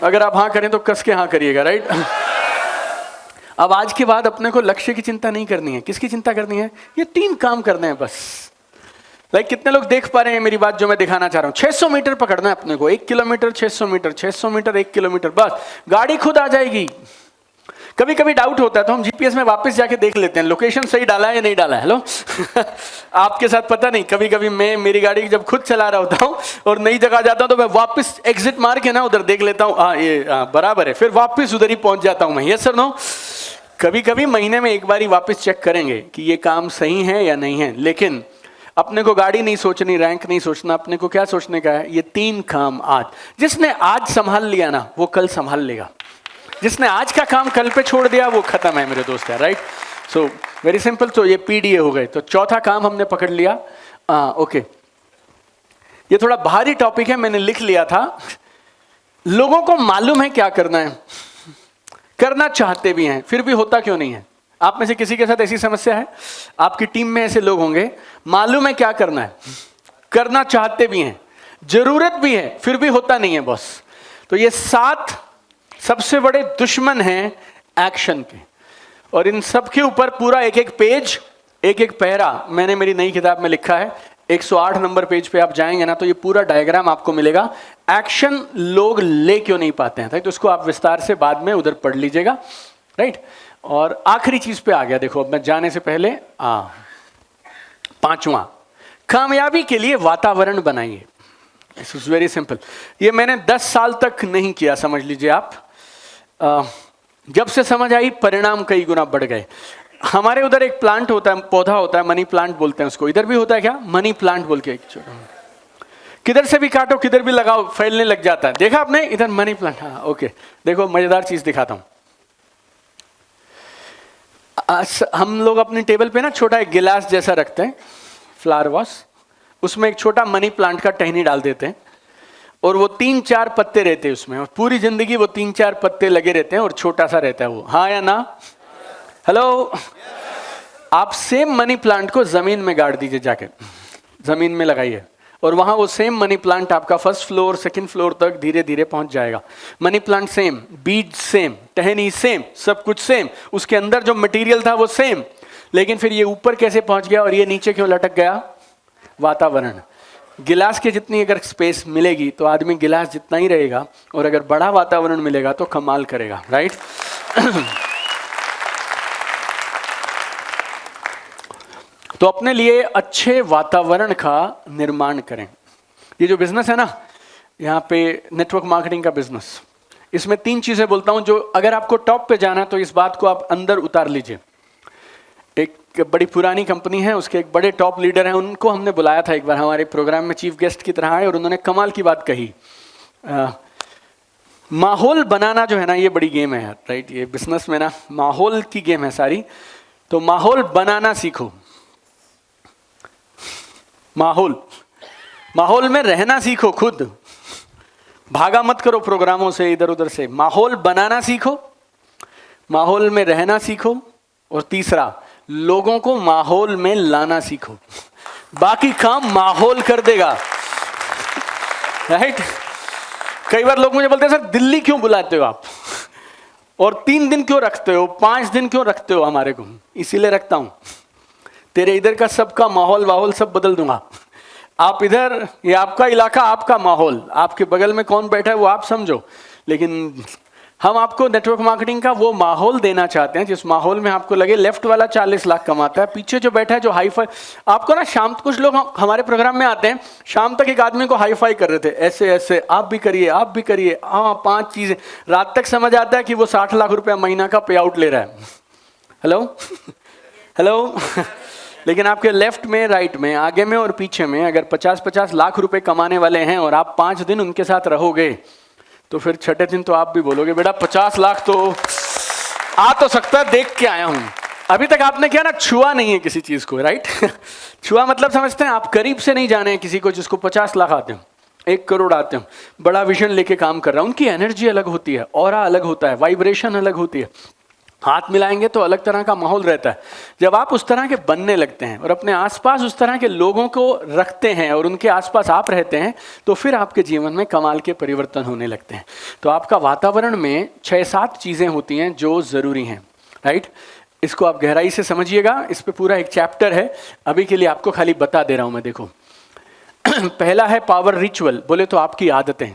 अगर आप हाँ करें तो कस के हाँ करिएगा। राइट, अब आज के बाद अपने को लक्ष्य की चिंता नहीं करनी है। किसकी चिंता करनी है? ये 3 काम करने हैं बस। लाइक कितने लोग देख पा रहे हैं मेरी बात जो मैं दिखाना चाह रहा हूं? 600 मीटर पकड़ना है अपने को, 1 किलोमीटर 600 मीटर, 600 मीटर 1 किलोमीटर, बस गाड़ी खुद आ जाएगी। कभी कभी डाउट होता है तो हम जीपीएस में वापस जाके देख लेते हैं लोकेशन सही डाला है या नहीं डाला है। हेलो आपके साथ पता नहीं, कभी कभी मैं मेरी गाड़ी जब खुद चला रहा होता हूँ और नई जगह जाता हूँ तो मैं वापस एग्जिट मार के ना उधर देख लेता हूँ, हाँ ये बराबर है, फिर वापस उधर ही पहुंच जाता हूँ मैं। Yes sir no? कभी कभी महीने में एक बार ही वापस चेक करेंगे कि ये काम सही है या नहीं है। लेकिन अपने को गाड़ी नहीं सोचनी, रैंक नहीं सोचना, अपने को क्या सोचने का है? ये 3 काम आज, जिसने आज संभाल लिया ना वो कल संभाल लेगा। जिसने आज का काम कल पे छोड़ दिया वो खत्म है मेरे दोस्त यार। Right, so very simple. तो ये PDA हो गए। तो चौथा काम हमने पकड़ लिया। ओके, ये थोड़ा भारी टॉपिक है, मैंने लिख लिया था। लोगों को मालूम है क्या करना है, करना चाहते भी हैं, फिर भी होता क्यों नहीं है? आप में से किसी के साथ ऐसी समस्या है? आपकी टीम में ऐसे लोग होंगे, मालूम है क्या करना है, करना चाहते भी हैं, जरूरत भी है, फिर भी होता नहीं है बॉस। तो ये 7 सबसे बड़े दुश्मन हैं एक्शन के, और इन सब के ऊपर पूरा एक एक पेज, एक एक पैरा मैंने मेरी नई किताब में लिखा है। 108 नंबर पेज पे आप जाएंगे ना तो ये पूरा डायग्राम आपको मिलेगा, एक्शन लोग ले क्यों नहीं पाते हैं, तो इसको आप विस्तार से बाद में उधर पढ़ लीजिएगा, राइट। और आखिरी चीज पे आ गया, देखो अब मैं जाने से पहले पांचवा, कामयाबी के लिए वातावरण बनाइए। This is very simple. ये मैंने 10 साल तक नहीं किया, समझ लीजिए आप। जब से समझ आई परिणाम कई गुना बढ़ गए। हमारे उधर एक प्लांट होता है, पौधा होता है, मनी प्लांट बोलते हैं उसको, इधर भी होता है क्या, मनी प्लांट बोल के एक छोटा, किधर से भी काटो किधर भी लगाओ फैलने लग जाता है, देखा आपने, इधर मनी प्लांट। हाँ ओके, देखो मजेदार चीज दिखाता हूं। हम लोग अपनी टेबल पे ना छोटा एक गिलास जैसा रखते हैं, फ्लावर वाश, उसमें एक छोटा मनी प्लांट का टहनी डाल देते हैं और वो 3-4 पत्ते रहते हैं उसमें, और पूरी जिंदगी वो 3-4 पत्ते लगे रहते हैं और छोटा सा रहता है वो, हाँ या ना? हेलो, आप सेम मनी प्लांट को जमीन में गाड़ दीजिए, जाके जमीन में लगाइए और वहां वो सेम मनी प्लांट आपका फर्स्ट फ्लोर सेकंड फ्लोर तक धीरे धीरे पहुंच जाएगा। मनी प्लांट सेम, बीज सेम, टहनी सेम, सब कुछ सेम, उसके अंदर जो मटेरियल था वो सेम, लेकिन फिर ये ऊपर कैसे पहुंच गया और ये नीचे क्यों लटक गया? वातावरण। गिलास के जितनी अगर स्पेस मिलेगी तो आदमी गिलास जितना ही रहेगा, और अगर बड़ा वातावरण मिलेगा तो कमाल करेगा, राइट। तो अपने लिए अच्छे वातावरण का निर्माण करें। ये जो बिजनेस है ना, यहाँ पे नेटवर्क मार्केटिंग का बिजनेस, इसमें 3 चीजें बोलता हूं जो अगर आपको टॉप पे जाना है तो इस बात को आप अंदर उतार लीजिए। एक बड़ी पुरानी कंपनी है, उसके एक बड़े टॉप लीडर हैं, उनको हमने बुलाया था एक बार हमारे प्रोग्राम में, चीफ गेस्ट की तरह आए और उन्होंने कमाल की बात कही। माहौल बनाना जो है ना, ये बड़ी गेम है यार, राइट। ये बिजनेस में ना माहौल की गेम है सारी, तो माहौल बनाना सीखो। माहौल में रहना सीखो, खुद भागा मत करो प्रोग्रामों से इधर उधर से, माहौल बनाना सीखो, माहौल में रहना सीखो, और तीसरा लोगों को माहौल में लाना सीखो, बाकी काम माहौल कर देगा, राइट। कई बार लोग मुझे बोलते हैं सर दिल्ली क्यों बुलाते हो आप, और 3 दिन क्यों रखते हो, 5 दिन क्यों रखते हो हमारे को? इसीलिए रखता हूं, तेरे इधर का सबका माहौल सब बदल दूंगा। आप इधर, ये आपका इलाका, आपका माहौल, आपके बगल में कौन बैठा है वो आप समझो, लेकिन हम आपको नेटवर्क मार्केटिंग का वो माहौल देना चाहते हैं जिस माहौल में आपको लगे लेफ्ट वाला 40 लाख कमाता है, पीछे जो बैठा है जो हाई फाई, आपको ना शाम, कुछ लोग हमारे प्रोग्राम में आते हैं, शाम तक एक आदमी को हाई फाई कर रहे थे, ऐसे ऐसे आप भी करिए, हाँ 5 चीजें, रात तक समझ आता है कि वो 60 लाख रुपया महीना का पे आउट ले रहा है। हेलो लेकिन आपके लेफ्ट में, राइट में, आगे में और पीछे में अगर 50-50 लाख रुपए कमाने वाले हैं और आप 5 दिन उनके साथ रहोगे, तो फिर छठे दिन तो आप भी बोलोगे बेटा 50 लाख तो आ तो सकता है, देख के आया हूं। अभी तक आपने क्या ना, छुआ नहीं है किसी चीज को, राइट। छुआ मतलब समझते हैं आप, करीब से नहीं जाने हैं किसी को जिसको 50 लाख आते हो, 1 करोड़ आते हो, बड़ा विजन लेके काम कर रहा है। उनकी एनर्जी अलग होती है, ऑरा अलग होता है, वाइब्रेशन अलग होती है, हाथ मिलाएंगे तो अलग तरह का माहौल रहता है। जब आप उस तरह के बनने लगते हैं और अपने आसपास उस तरह के लोगों को रखते हैं और उनके आसपास आप रहते हैं, तो फिर आपके जीवन में कमाल के परिवर्तन होने लगते हैं। तो आपका वातावरण में 6-7 चीजें होती हैं जो जरूरी हैं, राइट। इसको आप गहराई से समझिएगा, इस पे पूरा एक चैप्टर है, अभी के लिए आपको खाली बता दे रहा हूं मैं। देखो पहला है पावर रिचुअल, बोले तो आपकी आदतें,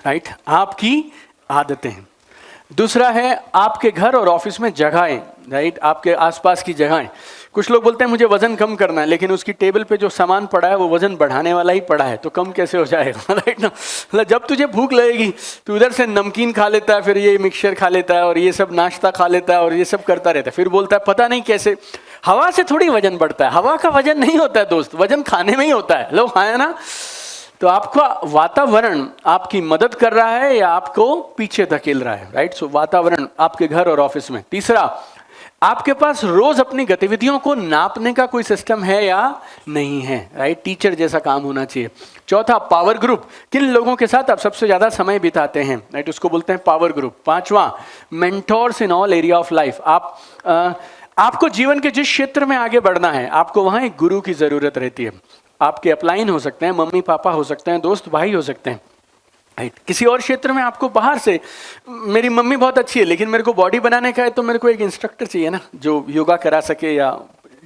राइट, आपकी आदतें। दूसरा है आपके घर और ऑफिस में जगहें, राइट, आपके आसपास की जगहें। कुछ लोग बोलते हैं मुझे वजन कम करना है, लेकिन उसकी टेबल पे जो सामान पड़ा है वो वजन बढ़ाने वाला ही पड़ा है, तो कम कैसे हो जाएगा, राइट ना। मतलब जब तुझे भूख लगेगी तो उधर से नमकीन खा लेता है, फिर ये मिक्सचर खा लेता है और ये सब नाश्ता खा लेता है और ये सब करता रहता है, फिर बोलता है पता नहीं कैसे। हवा से थोड़ी वजन बढ़ता है, हवा का वजन नहीं होता है दोस्त, वजन खाने में ही होता है, लोग खाए ना। तो आपका वातावरण आपकी मदद कर रहा है या आपको पीछे धकेल रहा है, राइट। सो वातावरण आपके घर और ऑफिस में। तीसरा, आपके पास रोज अपनी गतिविधियों को नापने का कोई सिस्टम है या नहीं है, राइट, टीचर जैसा काम होना चाहिए। चौथा, पावर ग्रुप, किन लोगों के साथ आप सबसे ज्यादा समय बिताते हैं, राइट, उसको बोलते हैं पावर ग्रुप। पांचवा, mentors in all area of life, आपको जीवन के जिस क्षेत्र में आगे बढ़ना है आपको वहां एक गुरु की जरूरत रहती है। आपके अपलाइन हो सकते हैं, मम्मी पापा हो सकते हैं, दोस्त भाई हो सकते हैं, राइट। किसी और क्षेत्र में आपको बाहर से, मेरी मम्मी बहुत अच्छी है लेकिन मेरे को बॉडी बनाने का है, तो मेरे को एक इंस्ट्रक्टर चाहिए ना जो योगा करा सके या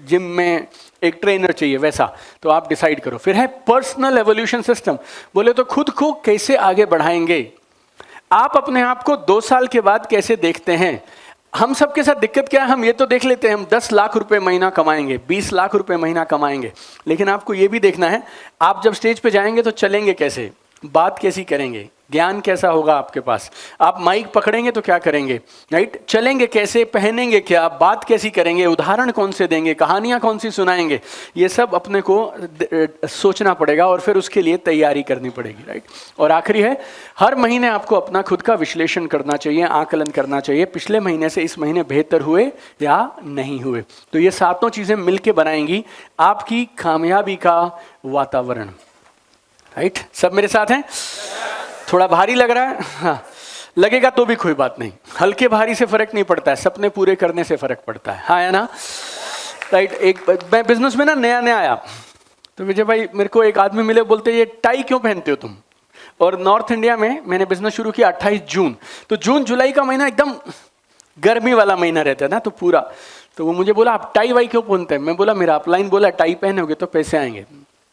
जिम में एक ट्रेनर चाहिए वैसा, तो आप डिसाइड करो। फिर है पर्सनल एवोल्यूशन सिस्टम, बोले तो खुद को कैसे आगे बढ़ाएंगे, आप अपने आप को 2 साल के बाद कैसे देखते हैं। हम सबके साथ दिक्कत क्या है, हम ये तो देख लेते हैं हम 10 लाख रुपए महीना कमाएंगे, 20 लाख रुपए महीना कमाएंगे, लेकिन आपको ये भी देखना है आप जब स्टेज पे जाएंगे तो चलेंगे कैसे, बात कैसी करेंगे, ज्ञान कैसा होगा आपके पास, आप माइक पकड़ेंगे तो क्या करेंगे, राइट, चलेंगे कैसे, पहनेंगे क्या, बात कैसी करेंगे, उदाहरण कौन से देंगे, कहानियां कौन सी सुनाएंगे, ये सब अपने को सोचना पड़ेगा और फिर उसके लिए तैयारी करनी पड़ेगी, राइट। और आखिरी है, हर महीने आपको अपना खुद का विश्लेषण करना चाहिए, आकलन करना चाहिए, पिछले महीने से इस महीने बेहतर हुए या नहीं हुए। तो ये 7 चीजें मिलके बनाएंगी आपकी कामयाबी का वातावरण, राइट। सब मेरे साथ हैं? थोड़ा भारी लग रहा है? हाँ, लगेगा तो भी कोई बात नहीं, हल्के भारी से फर्क नहीं पड़ता है, सपने पूरे करने से फर्क पड़ता है, हाँ है ना, राइट। एक मैं बिजनेस में ना नया आया, तो विजय भाई मेरे को एक आदमी मिले, बोलते ये टाई क्यों पहनते हो तुम, और नॉर्थ इंडिया में मैंने बिजनेस शुरू किया 28 जून, तो जून जुलाई का महीना एकदम गर्मी वाला महीना रहता है ना, तो पूरा, तो वो मुझे बोला आप टाई वाई क्यों पहनते हैं, मैं बोला मेरा अपलाइन बोला टाई पहनोगे तो पैसे आएंगे।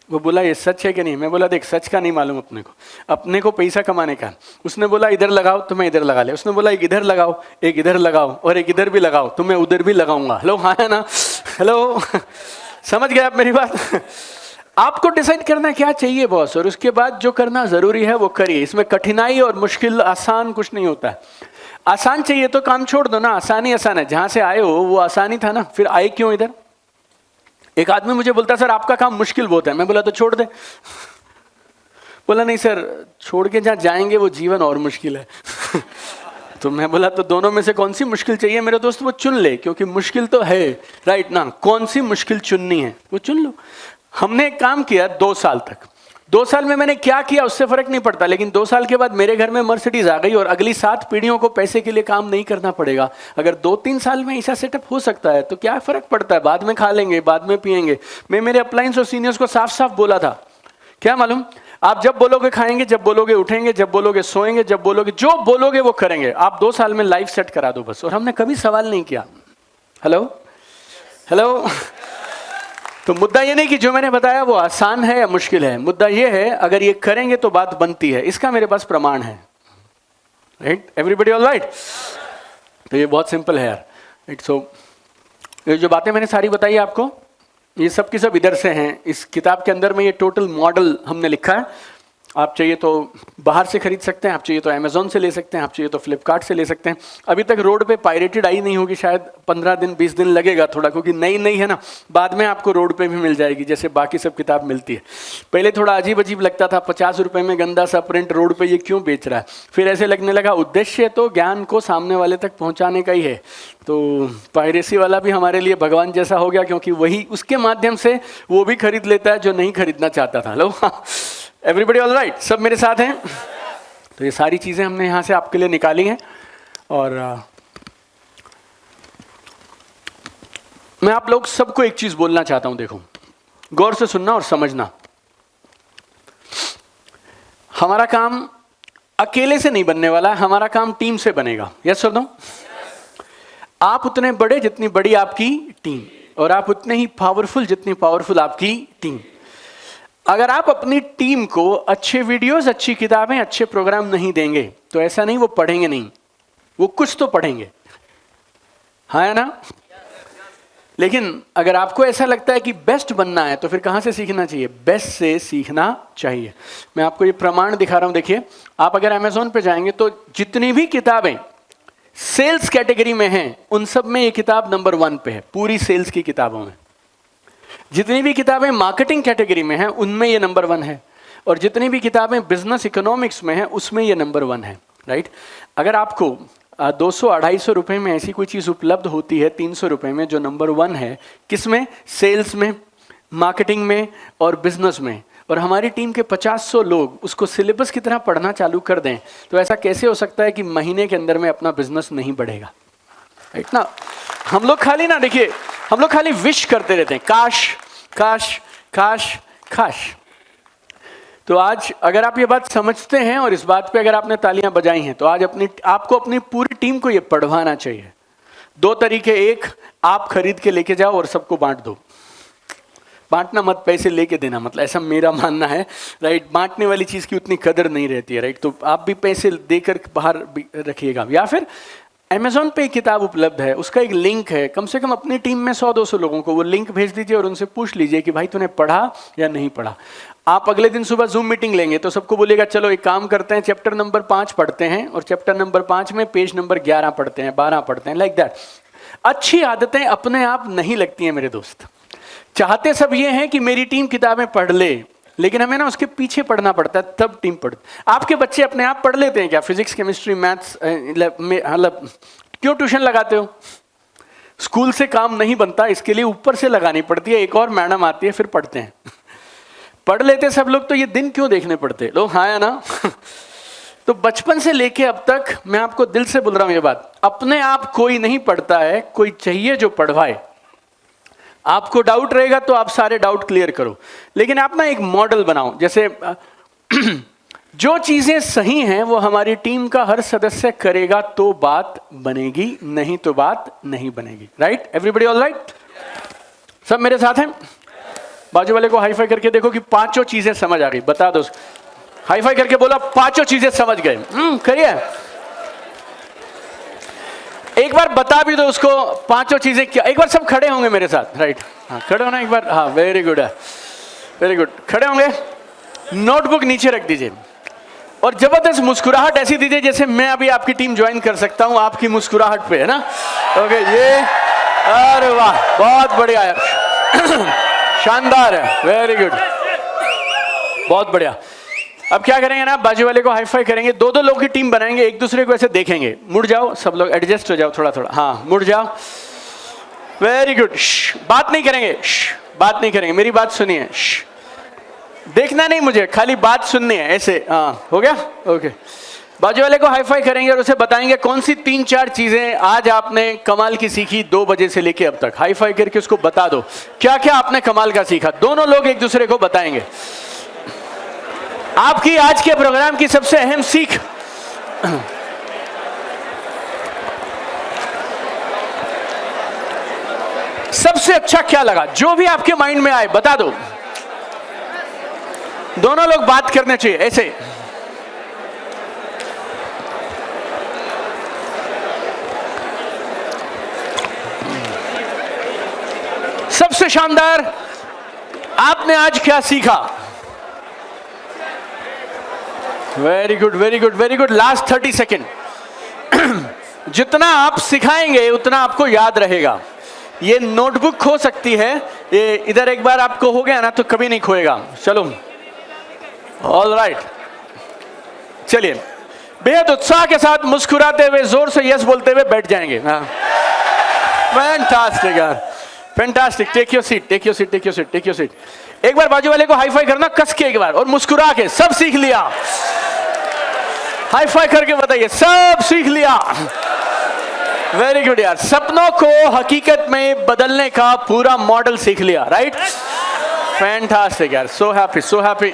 वो बोला ये सच है कि नहीं, मैं बोला देख सच का नहीं मालूम अपने को पैसा कमाने का। उसने बोला इधर लगाओ तो मैं इधर लगा ले, उसने बोला एक इधर लगाओ, एक इधर लगाओ और एक इधर भी लगाओ तो मैं उधर भी लगाऊंगा। हेलो, हाँ है ना, हेलो समझ गए आप मेरी बात। आपको डिसाइड करना क्या चाहिए बॉस, और उसके बाद जो करना जरूरी है वो करिए। इसमें कठिनाई और मुश्किल आसान कुछ नहीं होता है। आसान चाहिए तो काम छोड़ दो ना, आसानी आसान है, जहां से आए हो वो आसानी था ना, फिर आए क्यों इधर। एक आदमी मुझे बोलता सर आपका काम मुश्किल बहुत है, मैं बोला तो छोड़ दे। बोला नहीं सर, छोड़ के जहां जाएंगे वो जीवन और मुश्किल है। तो मैं बोला तो दोनों में से कौन सी मुश्किल चाहिए मेरे दोस्त, वो चुन ले, क्योंकि मुश्किल तो है, राइट ना, कौन सी मुश्किल चुननी है वो चुन लो। हमने एक काम किया 2 साल तक, 2 साल में मैंने क्या किया उससे फर्क नहीं पड़ता, लेकिन 2 साल के बाद मेरे घर में मर्सिडीज आ गई और अगली 7 पीढ़ियों को पैसे के लिए काम नहीं करना पड़ेगा। अगर 2-3 साल में ऐसा सेटअप हो सकता है तो क्या फर्क पड़ता है, बाद में खा लेंगे, बाद में पिएंगे। मैं मेरे अप्लायंस और सीनियर्स को साफ साफ बोला था, क्या मालूम, आप जब बोलोगे खाएंगे, जब बोलोगे उठेंगे, जब बोलोगे सोएंगे, जब बोलोगे जो बोलोगे वो करेंगे। आप 2 साल में लाइफ सेट करा दो बस। और हमने कभी सवाल नहीं किया। हेलो हेलो तो मुद्दा ये नहीं कि जो मैंने बताया वो आसान है या मुश्किल है, मुद्दा ये है अगर ये करेंगे तो बात बनती है। इसका मेरे पास प्रमाण है, राइट, एवरीबॉडी ऑल राइट। तो ये बहुत सिंपल है यार, राइट। सो ये जो बातें मैंने सारी बताई आपको, ये सब की सब इधर से हैं। इस किताब के अंदर में ये टोटल मॉडल हमने लिखा है। आप चाहिए तो बाहर से खरीद सकते हैं, आप चाहिए तो अमेजोन से ले सकते हैं, आप चाहिए तो फ्लिपकार्ट से ले सकते हैं। अभी तक रोड पे पायरेटेड आई नहीं होगी, शायद 15 दिन 20 दिन लगेगा थोड़ा, क्योंकि नई है ना, बाद में आपको रोड पे भी मिल जाएगी जैसे बाकी सब किताब मिलती है। पहले थोड़ा अजीब अजीब लगता था, 50 रुपए में गंदा सा प्रिंट रोड पे ये क्यों बेच रहा है, फिर ऐसे लगने लगा उद्देश्य तो ज्ञान को सामने वाले तक पहुँचाने का ही है। तो पायरेसी वाला भी हमारे लिए भगवान जैसा हो गया, क्योंकि वही उसके माध्यम से वो भी खरीद लेता है जो नहीं खरीदना चाहता था। लो एवरीबॉडी ऑल राइट, सब मेरे साथ हैं। तो ये सारी चीज़ें हमने यहाँ से आपके लिए निकाली हैं। और मैं आप लोग सबको एक चीज़ बोलना चाहता हूँ, देखो गौर से सुनना और समझना। हमारा काम अकेले से नहीं बनने वाला है, हमारा काम टीम से बनेगा। यस और नो? आप उतने बड़े जितनी बड़ी आपकी टीम, और आप उतने ही पावरफुल जितनी पावरफुल आपकी टीम। अगर आप अपनी टीम को अच्छे वीडियोस, अच्छी किताबें, अच्छे प्रोग्राम नहीं देंगे तो ऐसा नहीं वो पढ़ेंगे नहीं, वो कुछ तो पढ़ेंगे, हाँ है ना। लेकिन अगर आपको ऐसा लगता है कि बेस्ट बनना है तो फिर कहाँ से सीखना चाहिए? बेस्ट से सीखना चाहिए। मैं आपको ये प्रमाण दिखा रहा हूँ, देखिए। आप अगर अमेजोन पे जाएंगे तो जितनी भी किताबें सेल्स कैटेगरी में हैं उन सब में ये किताब नंबर 1 पे है, पूरी सेल्स की किताबों में। जितनी भी किताबें मार्केटिंग कैटेगरी में हैं उनमें ये नंबर 1 है, और जितनी भी किताबें बिजनेस इकोनॉमिक्स में हैं उसमें ये नंबर 1 है, राइट। अगर आपको 200-250 रुपए में ऐसी कोई चीज़ उपलब्ध होती है 300 रुपए में जो नंबर 1 है, किसमें? सेल्स में, मार्केटिंग में और बिजनेस में, और हमारी टीम के 50-100 लोग उसको सिलेबस की तरह पढ़ना चालू कर दें, तो ऐसा कैसे हो सकता है कि महीने के अंदर में अपना बिजनेस नहीं बढ़ेगा, राइट ना। हम लोग खाली ना, देखिए हम लोग खाली विश करते रहते हैं, काश काश काश काश। तो आज अगर आप ये बात समझते हैं और इस बात पे अगर आपने तालियां बजाई हैं तो आज आपको अपनी पूरी टीम को ये पढ़वाना चाहिए। दो तरीके, एक आप खरीद के लेके जाओ और सबको बांट दो। बांटना मत, पैसे लेके देना, मतलब ऐसा मेरा मानना है, राइट। बांटने वाली चीज की उतनी कदर नहीं रहती है, राइट। तो आप भी पैसे देकर बाहर रखिएगा। या फिर Amazon पे एक किताब उपलब्ध है, उसका एक लिंक है, कम से कम अपनी टीम में 100-200 लोगों को वो लिंक भेज दीजिए और उनसे पूछ लीजिए कि भाई तूने पढ़ा या नहीं पढ़ा। आप अगले दिन सुबह जूम मीटिंग लेंगे तो सबको बोलेगा चलो एक काम करते हैं, चैप्टर नंबर 5 पढ़ते हैं और चैप्टर नंबर 5 में पेज नंबर 11 पढ़ते हैं, 12 पढ़ते हैं, लाइक दैट। अच्छी आदतें अपने आप नहीं लगती हैं मेरे दोस्त। चाहते सब ये हैं कि मेरी टीम किताबें पढ़ ले, लेकिन हमें ना उसके पीछे पढ़ना पड़ता है, तब टीम पढ़ती। आपके बच्चे अपने आप पढ़ लेते हैं क्या? फिजिक्स, केमिस्ट्री, मैथ्स, मतलब क्यों ट्यूशन लगाते हो? स्कूल से काम नहीं बनता, इसके लिए ऊपर से लगानी पड़ती है, एक और मैडम आती है, फिर पढ़ते हैं। पढ़ लेते सब लोग, तो ये दिन क्यों देखने पड़ते लोग? हाँ या ना? तो बचपन से लेके अब तक मैं आपको दिल से बोल रहा हूं ये बात, अपने आप कोई नहीं पढ़ता है, कोई चाहिए जो पढ़वाए। आपको डाउट रहेगा तो आप सारे डाउट क्लियर करो, लेकिन आप ना एक मॉडल बनाओ। जैसे जो चीजें सही हैं वो हमारी टीम का हर सदस्य करेगा तो बात बनेगी, नहीं तो बात नहीं बनेगी, राइट? Everybody all right? सब मेरे साथ हैं? बाजू वाले को हाई फाई करके देखो कि पांचों चीजें समझ आ गई। बता दो, हाई फाई करके बोला पांचों चीजें समझ गए। करिए, एक बार बता भी दो उसको पांचों चीजें क्या। एक बार सब खड़े होंगे मेरे साथ, राइट? हाँ, खड़े होना एक बार। हाँ, वेरी गुड है, वेरी गुड। खड़े होंगे, नोटबुक नीचे रख दीजिए और जबरदस्त मुस्कुराहट ऐसी दीजिए जैसे मैं अभी आपकी टीम ज्वाइन कर सकता हूं आपकी मुस्कुराहट पे, है ना? ओके, ये, अरे वाह, बहुत बढ़िया है, शानदार है, वेरी गुड, बहुत बढ़िया। अब क्या करेंगे ना, बाजू वाले को हाई फाई करेंगे, दो दो लोग की टीम बनाएंगे, एक दूसरे को ऐसे देखेंगे। मुड़ जाओ सब लोग, एडजस्ट हो जाओ थोड़ा थोड़ा। हाँ, मुड़ जाओ, वेरी गुड। बात नहीं करेंगे, बात नहीं करेंगे, मेरी बात सुनिए। देखना नहीं मुझे, खाली बात सुननी है, ऐसे। हाँ, हो गया? ओके। बाजू वाले को हाई फाई करेंगे और उसे बताएंगे कौन सी 3-4 चीजें आज आपने कमाल की सीखी 2 बजे से लेके अब तक। हाई फाई करके उसको बता दो क्या क्या आपने कमाल का सीखा। दोनों लोग एक दूसरे को बताएंगे आपकी आज के प्रोग्राम की सबसे अहम सीख। सबसे अच्छा क्या लगा, जो भी आपके माइंड में आए बता दो। दोनों लोग बात करने चाहिए ऐसे। सबसे शानदार आपने आज क्या सीखा? Very good, very good, very good. Last 30 second. जितना आप सिखाएंगे उतना आपको याद रहेगा। ये नोटबुक खो सकती है, ये इधर एक बार आपको हो गया ना तो कभी नहीं खोएगा। चलो, ऑल राइट, चलिए, बेहद उत्साह के साथ मुस्कुराते हुए जोर से यस बोलते हुए बैठ जाएंगे। फैंटास्टिक यार, fantastic. Take your seat, take your seat, take your seat, take your seat. एक बार बाजू वाले को हाई फाई करना कस के एक बार और मुस्कुरा के। सब सीख लिया? हाई फाई करके बताइए, सब सीख लिया? वेरी गुड यार, सपनों को हकीकत में बदलने का पूरा मॉडल सीख लिया, राइट? फैंटास्टिक यार, so happy, so happy.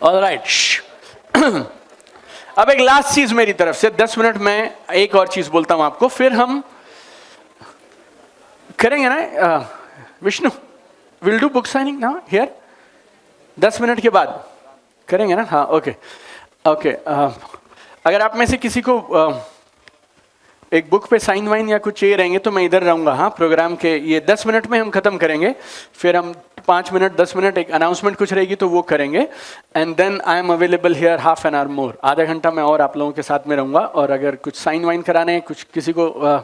Alright, अब एक लास्ट चीज मेरी तरफ से, 10 मिनट में एक और चीज बोलता हूं आपको, फिर हम करेंगे ना। Vishnu, will do book signing ना हियर? 10 मिनट के बाद करेंगे ना? हाँ, ओके ओके। अगर आप में से किसी को एक बुक पे साइन वाइन या कुछ चाहिए रहेंगे तो मैं इधर रहूंगा। हाँ, प्रोग्राम के ये 10 मिनट में हम खत्म करेंगे, फिर हम 5 मिनट 10 मिनट एक अनाउंसमेंट कुछ रहेगी तो वो करेंगे, and then I am available here half an hour more. आधा घंटा मैं और आप लोगों के साथ में रहूंगा, और अगर कुछ साइन वाइन कराने, कुछ किसी को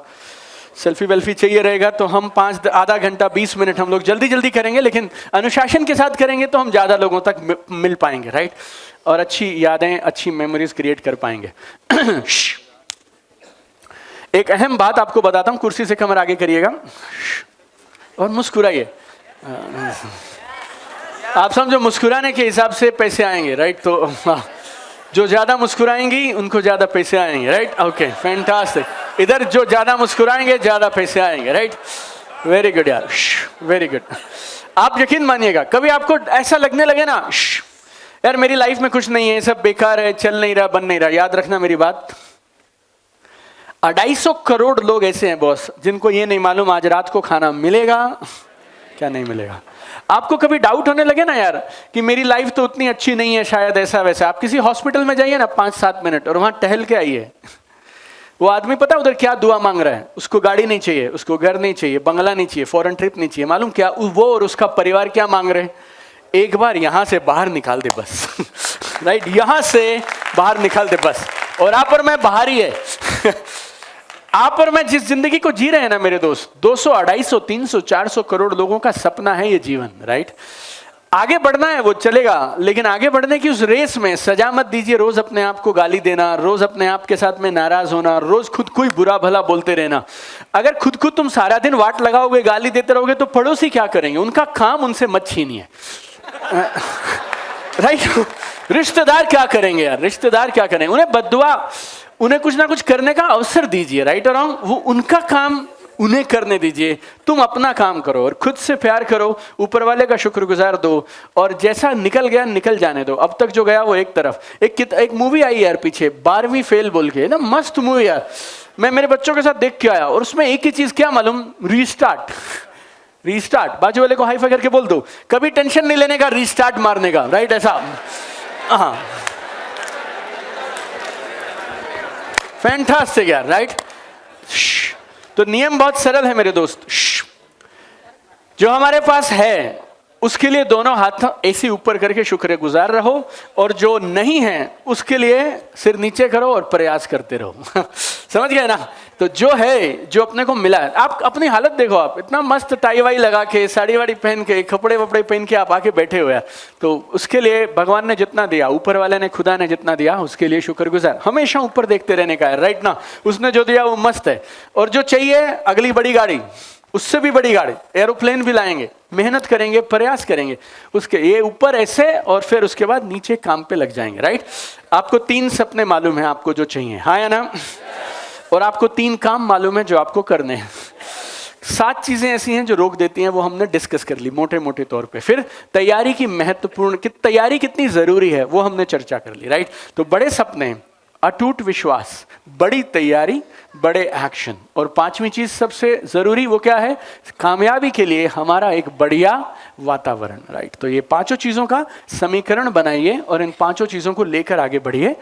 सेल्फी वेल्फी चाहिए रहेगा तो हम आधा घंटा 20 मिनट हम लोग जल्दी जल्दी करेंगे, लेकिन अनुशासन के साथ करेंगे तो हम ज़्यादा लोगों तक मिल पाएंगे, राइट? और अच्छी यादें, अच्छी मेमोरीज क्रिएट कर पाएंगे। एक अहम बात आपको बताता हूं, कुर्सी से कमर आगे करिएगा और मुस्कुराइए। आप समझो मुस्कुराने के हिसाब से पैसे आएंगे, राइट? तो जो ज्यादा मुस्कुराएंगी उनको ज्यादा पैसे आएंगे, राइट? Okay, fantastic. इधर जो ज्यादा मुस्कुराएंगे ज्यादा पैसे आएंगे, राइट? वेरी गुड यार, वेरी गुड। आप यकीन मानिएगा, कभी आपको ऐसा लगने लगे ना यार मेरी लाइफ में कुछ नहीं है, सब बेकार है, चल नहीं रहा, बन नहीं रहा, याद रखना मेरी बात, 250 करोड़ लोग ऐसे हैं बॉस जिनको ये नहीं मालूम आज रात को खाना मिलेगा क्या नहीं मिलेगा। आपको कभी डाउट होने लगे ना यार कि मेरी लाइफ तो उतनी अच्छी नहीं है शायद ऐसा वैसा, आप किसी हॉस्पिटल में जाइए ना 5-7 मिनट और वहां टहल के आइए, वो आदमी पता उधर क्या दुआ मांग रहा है, उसको गाड़ी नहीं चाहिए, उसको घर नहीं चाहिए, बंगला नहीं चाहिए, फॉरेन ट्रिप नहीं चाहिए, मालूम क्या वो और उसका परिवार क्या मांग रहे हैं, एक बार यहां से बाहर निकाल दे बस राइट, यहां से बाहर निकाल दे बस। और आप और मैं बाहर ही है आप और मैं जिस जिंदगी को जी रहे हैं ना मेरे दोस्त, 200, 250, 300, 400 करोड़ लोगों का सपना है ये जीवन, राइट। आगे बढ़ना है वो चलेगा, लेकिन आगे बढ़ने की उस रेस में सजा मत दीजिए रोज अपने आप को गाली देना, रोज अपने आप के साथ में नाराज होना, रोज खुद को ही बुरा भला बोलते रहना। अगर खुद को तुम सारा दिन वाट लगाओगे, गाली देते रहोगे तो पड़ोसी क्या करेंगे, उनका काम उनसे मत छीनिए राइट। रिश्तेदार क्या करेंगे यार, रिश्तेदार क्या करेंगे, उन्हें बद्दुआ, उन्हें कुछ ना कुछ करने का अवसर दीजिए, राइट और रॉन्ग, वो उनका काम उन्हें करने दीजिए, तुम अपना काम करो और खुद से प्यार करो, ऊपर वाले का शुक्रगुजार दो और जैसा निकल गया निकल जाने दो, अब तक जो गया वो एक तरफ। एक मूवी आई यार पीछे 12वीं फेल बोल के ना, मस्त मूवी यार, मैं मेरे बच्चों के साथ देख के आया और उसमें एक ही चीज क्या मालूम, रीस्टार्ट। रीस्टार्ट, बाजू वाले को हाई फाई करके बोल दो कभी टेंशन नहीं लेने का, रीस्टार्ट मारने का, राइट ऐसा। हाँ फैंटास्टिक यार, राइट। तो नियम बहुत सरल है मेरे दोस्त, जो हमारे पास है उसके लिए दोनों हाथ ऐसे ऊपर करके शुक्रगुजार रहो और जो नहीं है उसके लिए सिर नीचे करो और प्रयास करते रहो समझ गए ना। तो जो है, जो अपने को मिला है, आप अपनी हालत देखो, आप इतना मस्त टाई वाई लगा के, साड़ी वाड़ी पहन के, कपड़े वपड़े पहन के आप आके बैठे हुए हैं, तो उसके लिए भगवान ने जितना दिया, ऊपर वाले ने, खुदा ने जितना दिया उसके लिए शुक्रगुजार, हमेशा ऊपर देखते रहने का है, राइट ना। उसने जो दिया वो मस्त है, और जो चाहिए अगली बड़ी गाड़ी, उससे भी बड़ी गाड़ी, एरोप्लेन भी लाएंगे, मेहनत करेंगे, प्रयास करेंगे, उसके ये ऊपर ऐसे और फिर उसके बाद नीचे काम पे लग जाएंगे, राइट। आपको 3 सपने मालूम है आपको जो चाहिए, हाँ या ना, और आपको 3 काम मालूम है जो आपको करने हैं। 7 चीजें ऐसी हैं जो रोक देती हैं, वो हमने डिस्कस कर ली मोटे मोटे तौर पे। फिर तैयारी की महत्वपूर्ण, तैयारी कितनी जरूरी है वो हमने चर्चा कर ली, राइट। तो बड़े सपने, अटूट विश्वास, बड़ी तैयारी, बड़े एक्शन, और 5वीं चीज सबसे जरूरी वो क्या है, कामयाबी के लिए हमारा एक बढ़िया वातावरण, राइट। तो ये 5 चीजों का समीकरण बनाइए और इन 5 चीजों को लेकर आगे बढ़िए।